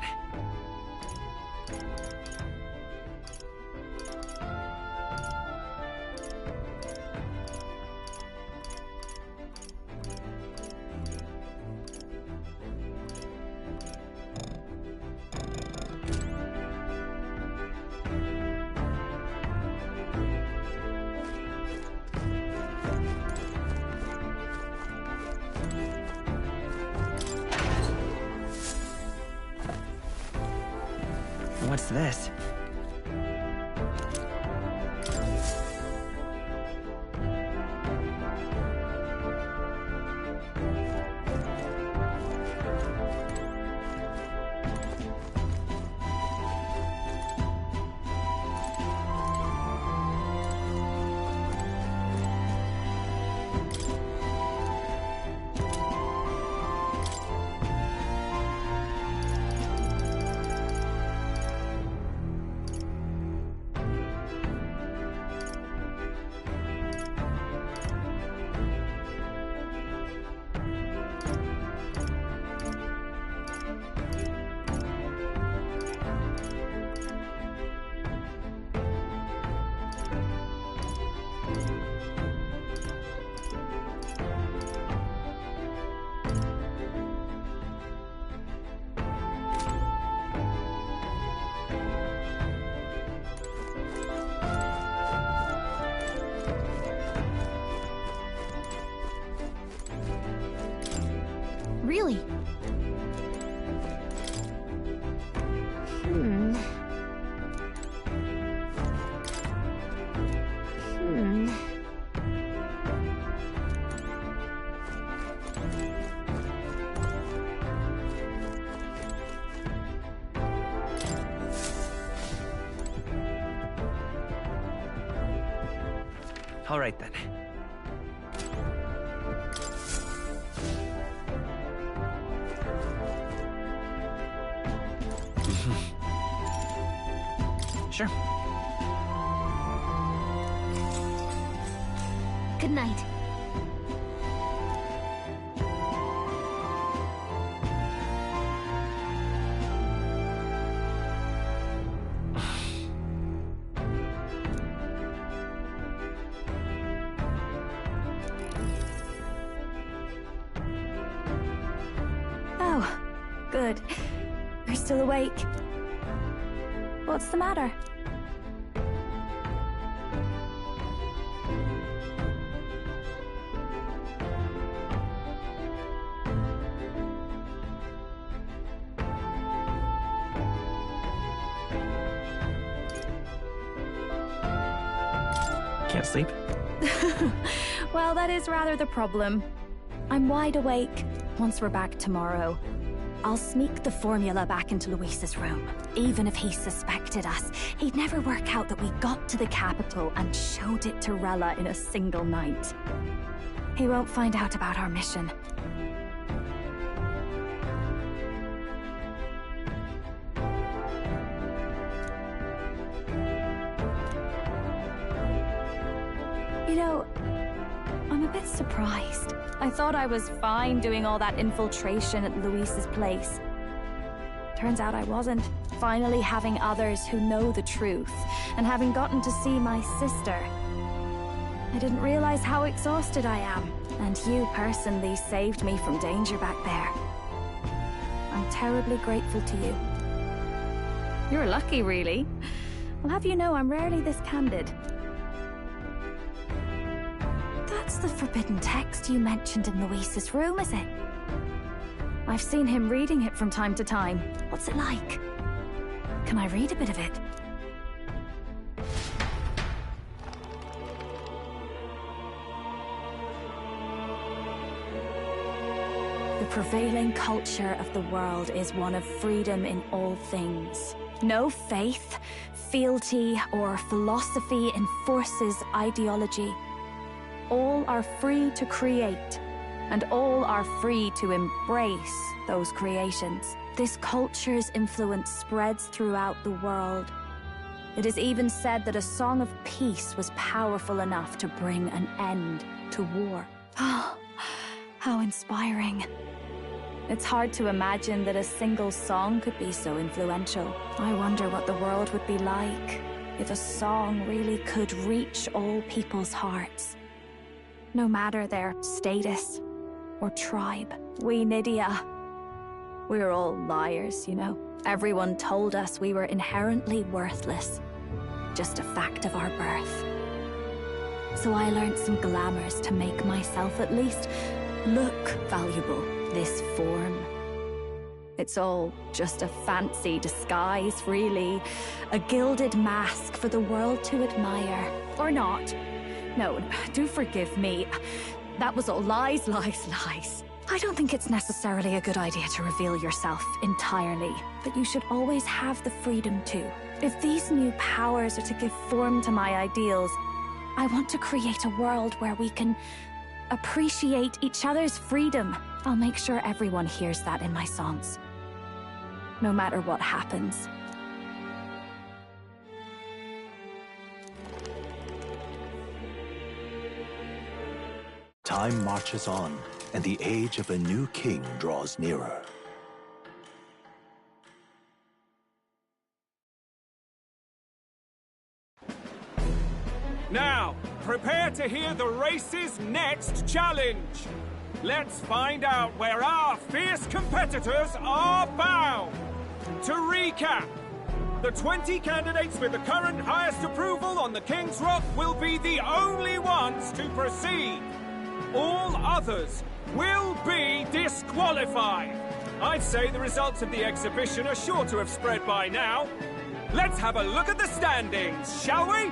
What's this? Really? Hmm. All right then. Sure. Good night. Oh, good. You're still awake. What's the matter? Can't sleep? Well, that is rather the problem. I'm wide awake. Once we're back tomorrow, I'll sneak the formula back into Luis's room. Even if he suspected us, he'd never work out that we got to the capital and showed it to Rella in a single night. He won't find out about our mission. You know, I'm a bit surprised. I thought I was fine doing all that infiltration at Luis's place. Turns out I wasn't. Finally having others who know the truth, and having gotten to see my sister. I didn't realize how exhausted I am, and you personally saved me from danger back there. I'm terribly grateful to you. You're lucky, really. I'll have you know I'm rarely this candid. That's the forbidden text you mentioned in Luis's room, is it? I've seen him reading it from time to time. What's it like? Can I read a bit of it? prevailing culture of the world is one of freedom in all things. No faith, fealty, or philosophy enforces ideology. All are free to create, and all are free to embrace those creations. This culture's influence spreads throughout the world. It is even said that a song of peace was powerful enough to bring an end to war. Oh, how inspiring. It's hard to imagine that a single song could be so influential. I wonder what the world would be like if a song really could reach all people's hearts. No matter their status or tribe. We Nydia, we're all liars, you know. Everyone told us we were inherently worthless. Just a fact of our birth. So I learned some glamours to make myself at least look valuable. This form. It's all just a fancy disguise, really. A gilded mask for the world to admire. Or not. No, do forgive me. That was all lies, lies, lies. I don't think it's necessarily a good idea to reveal yourself entirely, but you should always have the freedom to. If these new powers are to give form to my ideals, I want to create a world where we can appreciate each other's freedom. I'll make sure everyone hears that in my songs. No matter what happens. Time marches on, and the age of a new king draws nearer. Now, prepare to hear the race's next challenge. Let's find out where our fierce competitors are bound. To recap, the 20 candidates with the current highest approval on the King's Rock will be the only ones to proceed. All others will be disqualified. I'd say the results of the exhibition are sure to have spread by now. Let's have a look at the standings, shall we?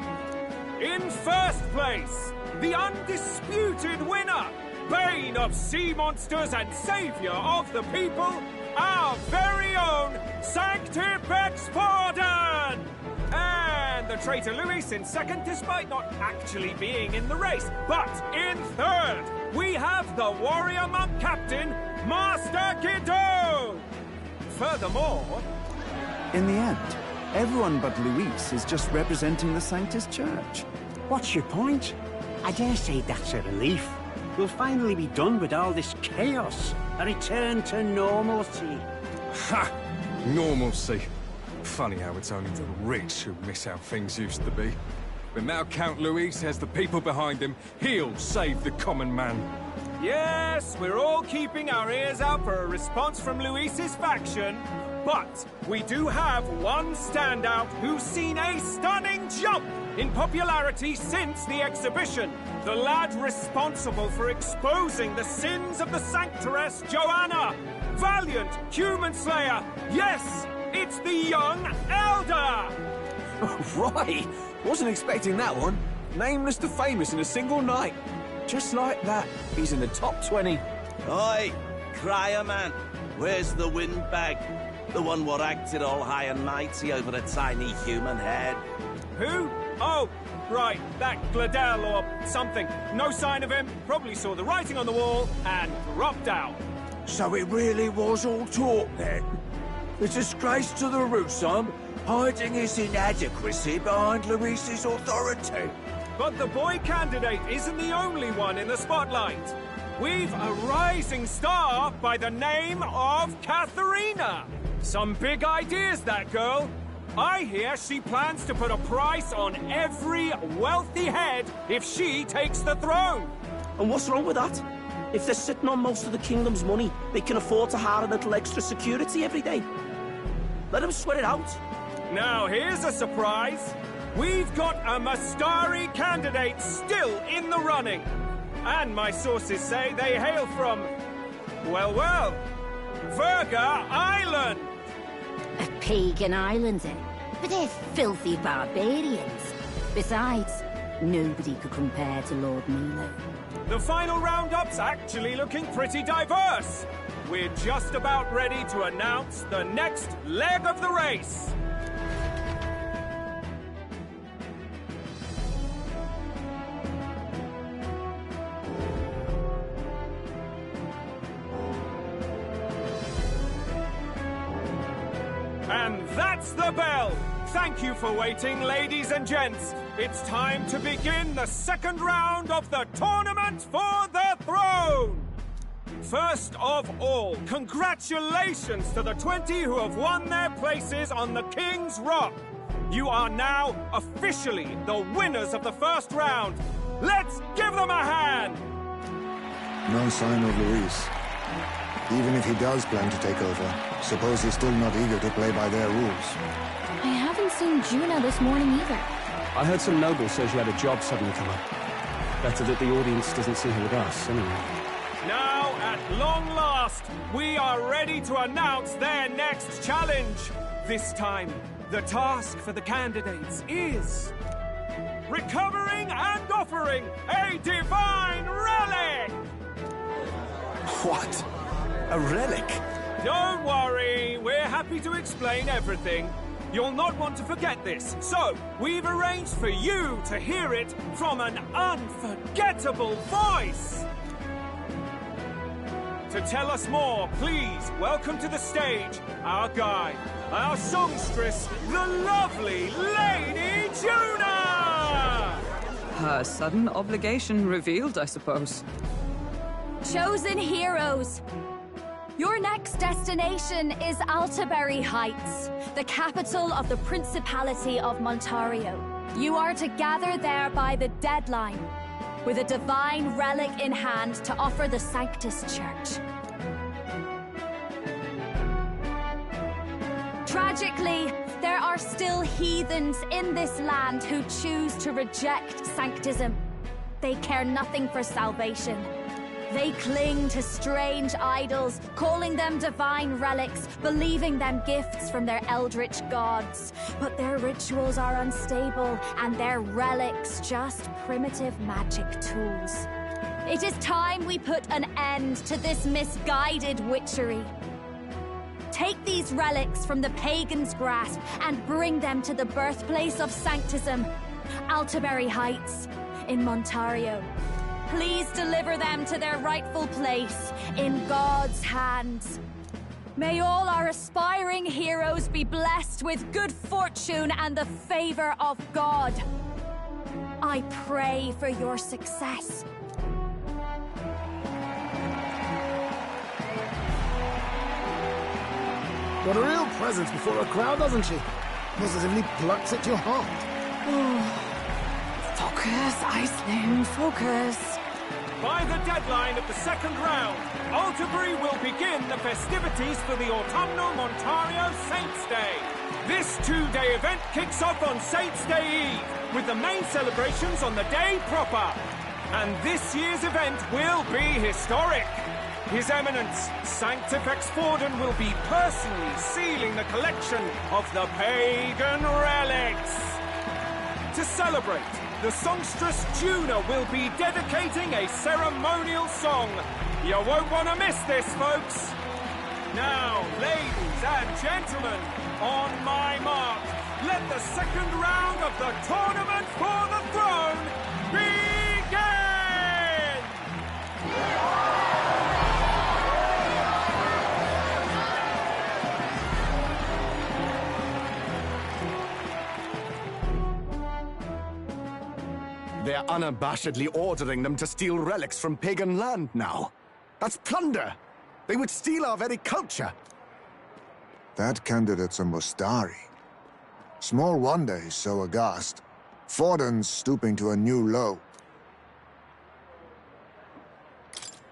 In first place, the undisputed winner, bane of sea monsters and savior of the people, our very own Sanctipex Pardon! And the traitor Luis in second, despite not actually being in the race. But in third, we have the warrior monk captain, Master Guido! Furthermore... In the end, everyone but Luis is just representing the Sanctus Church. What's your point? I dare say that's a relief. We'll finally be done with all this chaos. A return to normalcy. Ha! Normalcy. Funny how it's only the rich who miss how things used to be. But now Count Luis has the people behind him. He'll save the common man. Yes, we're all keeping our ears out for a response from Luis's faction. But we do have one standout who's seen a stunning jump in popularity since the exhibition. The lad responsible for exposing the sins of the Sanctress Joanna. Valiant human slayer. Yes, it's the young Elder. Right. Wasn't expecting that one. Nameless to famous in a single night. Just like that, he's in the top 20. Oi, crier man. Where's the windbag? The one what acted all high and mighty over a tiny human head. Who? Oh, right, that Gladel or something. No sign of him, probably saw the writing on the wall and dropped out. So it really was all talk then? A disgrace to the Rusum, hiding his inadequacy behind Luis's authority. But the boy candidate isn't the only one in the spotlight. We've a rising star by the name of Katharina. Some big ideas, that girl. I hear she plans to put a price on every wealthy head if she takes the throne. And what's wrong with that? If they're sitting on most of the kingdom's money, they can afford to hire a little extra security every day. Let them sweat it out. Now here's a surprise. We've got a Mastari candidate still in the running. And my sources say they hail from, well, Virga Island. A pagan island, eh? But they're filthy barbarians. Besides, nobody could compare to Lord Milo. The final roundup's actually looking pretty diverse. we're just about ready to announce the next leg of the race. And that's the bell! Thank you for waiting, ladies and gents. It's time to begin the second round of the Tournament for the Throne! First of all, congratulations to the 20 who have won their places on the King's Rock. You are now officially the winners of the first round. Let's give them a hand! No sign of Luis. Even if he does plan to take over, suppose he's still not eager to play by their rules. I haven't seen Juna this morning either. I heard some noble say she had a job suddenly come up. Better that the audience doesn't see her with us, anyway. Now, at long last, we are ready to announce their next challenge. This time, the task for the candidates is recovering and offering a divine relic! What? A relic? Don't worry, we're happy to explain everything. You'll not want to forget this, so we've arranged for you to hear it from an unforgettable voice. To tell us more, please welcome to the stage our guide, our songstress, the lovely Lady Juna! Her sudden obligation revealed, I suppose. Chosen heroes! Your next destination is Altaberry Heights, the capital of the Principality of Montario. You are to gather there by the deadline, with a divine relic in hand to offer the Sanctus Church. Tragically, there are still heathens in this land who choose to reject sanctism. They care nothing for salvation. They cling to strange idols, calling them divine relics, believing them gifts from their eldritch gods. But their rituals are unstable, and their relics just primitive magic tools. It is time we put an end to this misguided witchery. Take these relics from the pagan's grasp and bring them to the birthplace of sanctism, Altaberry Heights in Montario. Please deliver them to their rightful place in God's hands. May all our aspiring heroes be blessed with good fortune and the favor of God. I pray for your success. Got a real presence before a crowd, doesn't she? Positively plucks at your heart. Focus, Iceland, focus. By the deadline of the second round, Altaberry will begin the festivities for the autumnal Montario Saints' Day. This two-day event kicks off on Saints' Day Eve, with the main celebrations on the day proper. And this year's event will be historic. His Eminence, Sanctifex Forden, will be personally sealing the collection of the pagan relics. To celebrate, the songstress Juna will be dedicating a ceremonial song. You won't want to miss this, folks. Now, ladies and gentlemen, on my mark, let the second round of the Tournament for the Throne begin! They're unabashedly ordering them to steal relics from pagan land now. That's plunder! They would steal our very culture! That candidate's a Mustari. Small wonder he's so aghast. Forden's stooping to a new low.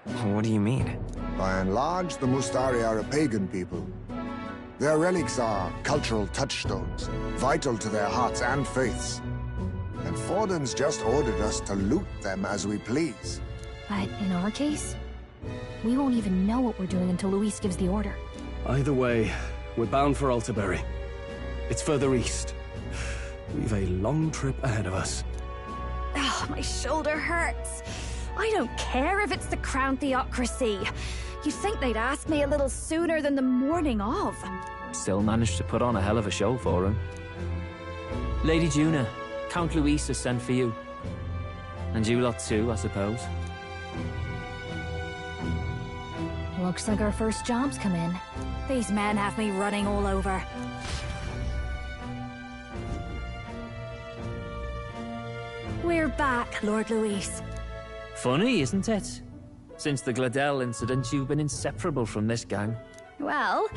What do you mean? By and large, the Mustari are a pagan people. Their relics are cultural touchstones, vital to their hearts and faiths. And Forden's just ordered us to loot them as we please. But in our case, we won't even know what we're doing until Luis gives the order. Either way, we're bound for Altaberry. It's further east. We've a long trip ahead of us. Oh, my shoulder hurts. I don't care if it's the Crown Theocracy. You'd think they'd ask me a little sooner than the morning of. Still managed to put on a hell of a show for him. Lady Juna, Count Luis has sent for you. And you lot too, I suppose. Looks like our first job's come in. These men have me running all over. We're back, Lord Luis. Funny, isn't it? Since the Gladel incident, you've been inseparable from this gang. Well,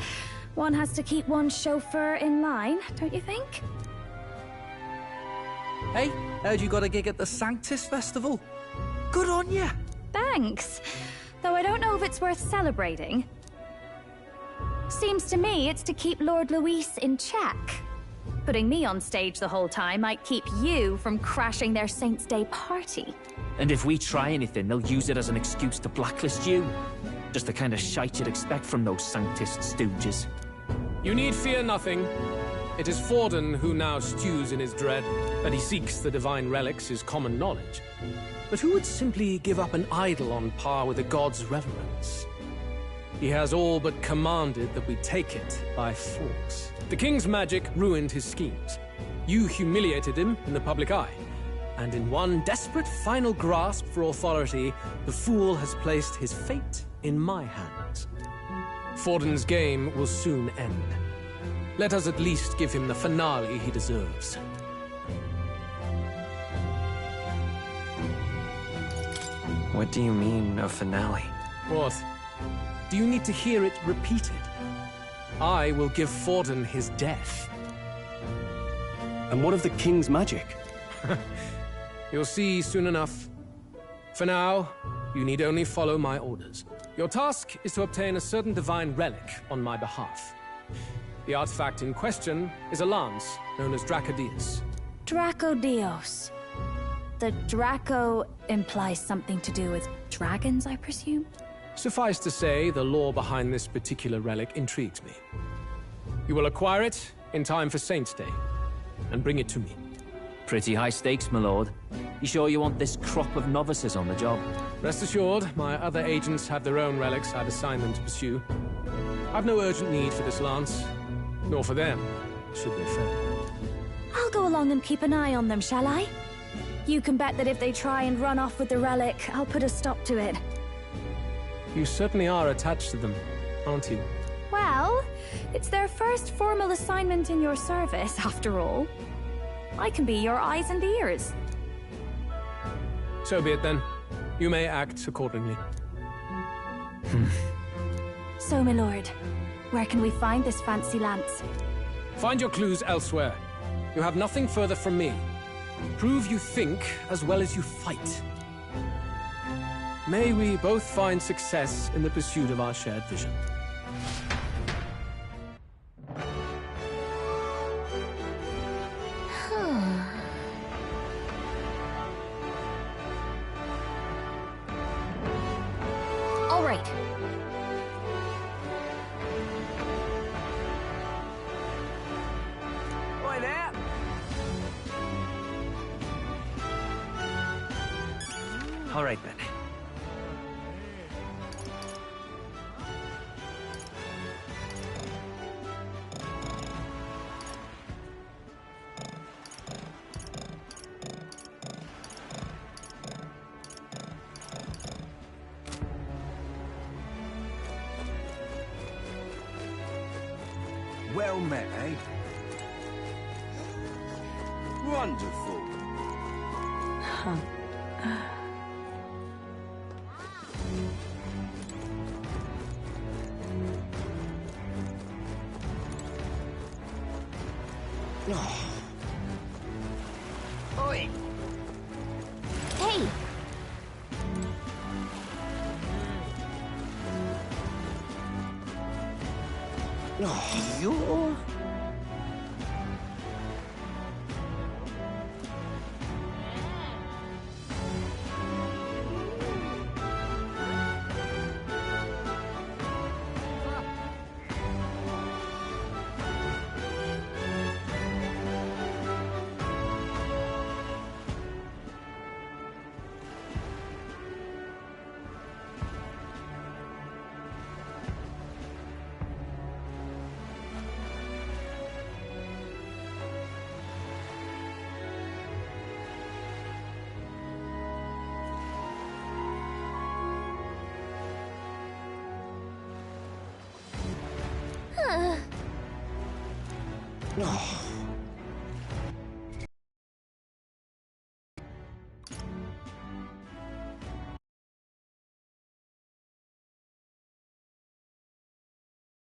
one has to keep one's chauffeur in line, don't you think? Hey, heard you got a gig at the Sanctus Festival? Good on ya! Thanks. Though I don't know if it's worth celebrating. Seems to me it's to keep Lord Luis in check. Putting me on stage the whole time might keep you from crashing their Saints' Day party. And if we try anything, they'll use it as an excuse to blacklist you. Just the kind of shite you'd expect from those Sanctist stooges. You need fear nothing. It is Forden who now stews in his dread. That he seeks the divine relics is common knowledge. But who would simply give up an idol on par with the god's reverence? He has all but commanded that we take it by force. The king's magic ruined his schemes. You humiliated him in the public eye. And in one desperate final grasp for authority, the fool has placed his fate in my hands. Forden's game will soon end. Let us at least give him the finale he deserves. What do you mean, a finale? What? Do you need to hear it repeated? I will give Forden his death. And what of the king's magic? You'll see soon enough. For now, you need only follow my orders. Your task is to obtain a certain divine relic on my behalf. The artifact in question is a lance known as Dracodius. Dracodios. The Draco implies something to do with dragons, I presume? Suffice to say, the lore behind this particular relic intrigues me. You will acquire it in time for Saints' Day, and bring it to me. Pretty high stakes, my lord. You sure you want this crop of novices on the job? Rest assured, my other agents have their own relics I've assigned them to pursue. I've no urgent need for this lance, nor for them, should they fail. I'll go along and keep an eye on them, shall I? You can bet that if they try and run off with the relic, I'll put a stop to it. You certainly are attached to them, aren't you? Well, it's their first formal assignment in your service, after all. I can be your eyes and ears. So be it then. You may act accordingly. So, my lord, where can we find this fancy lance? Find your clues elsewhere. You have nothing further from me. Prove you think as well as you fight. May we both find success in the pursuit of our shared vision. All right. Oi there! All right, then. Well met, eh? Wonderful. Oi! Hey! You're... Oh.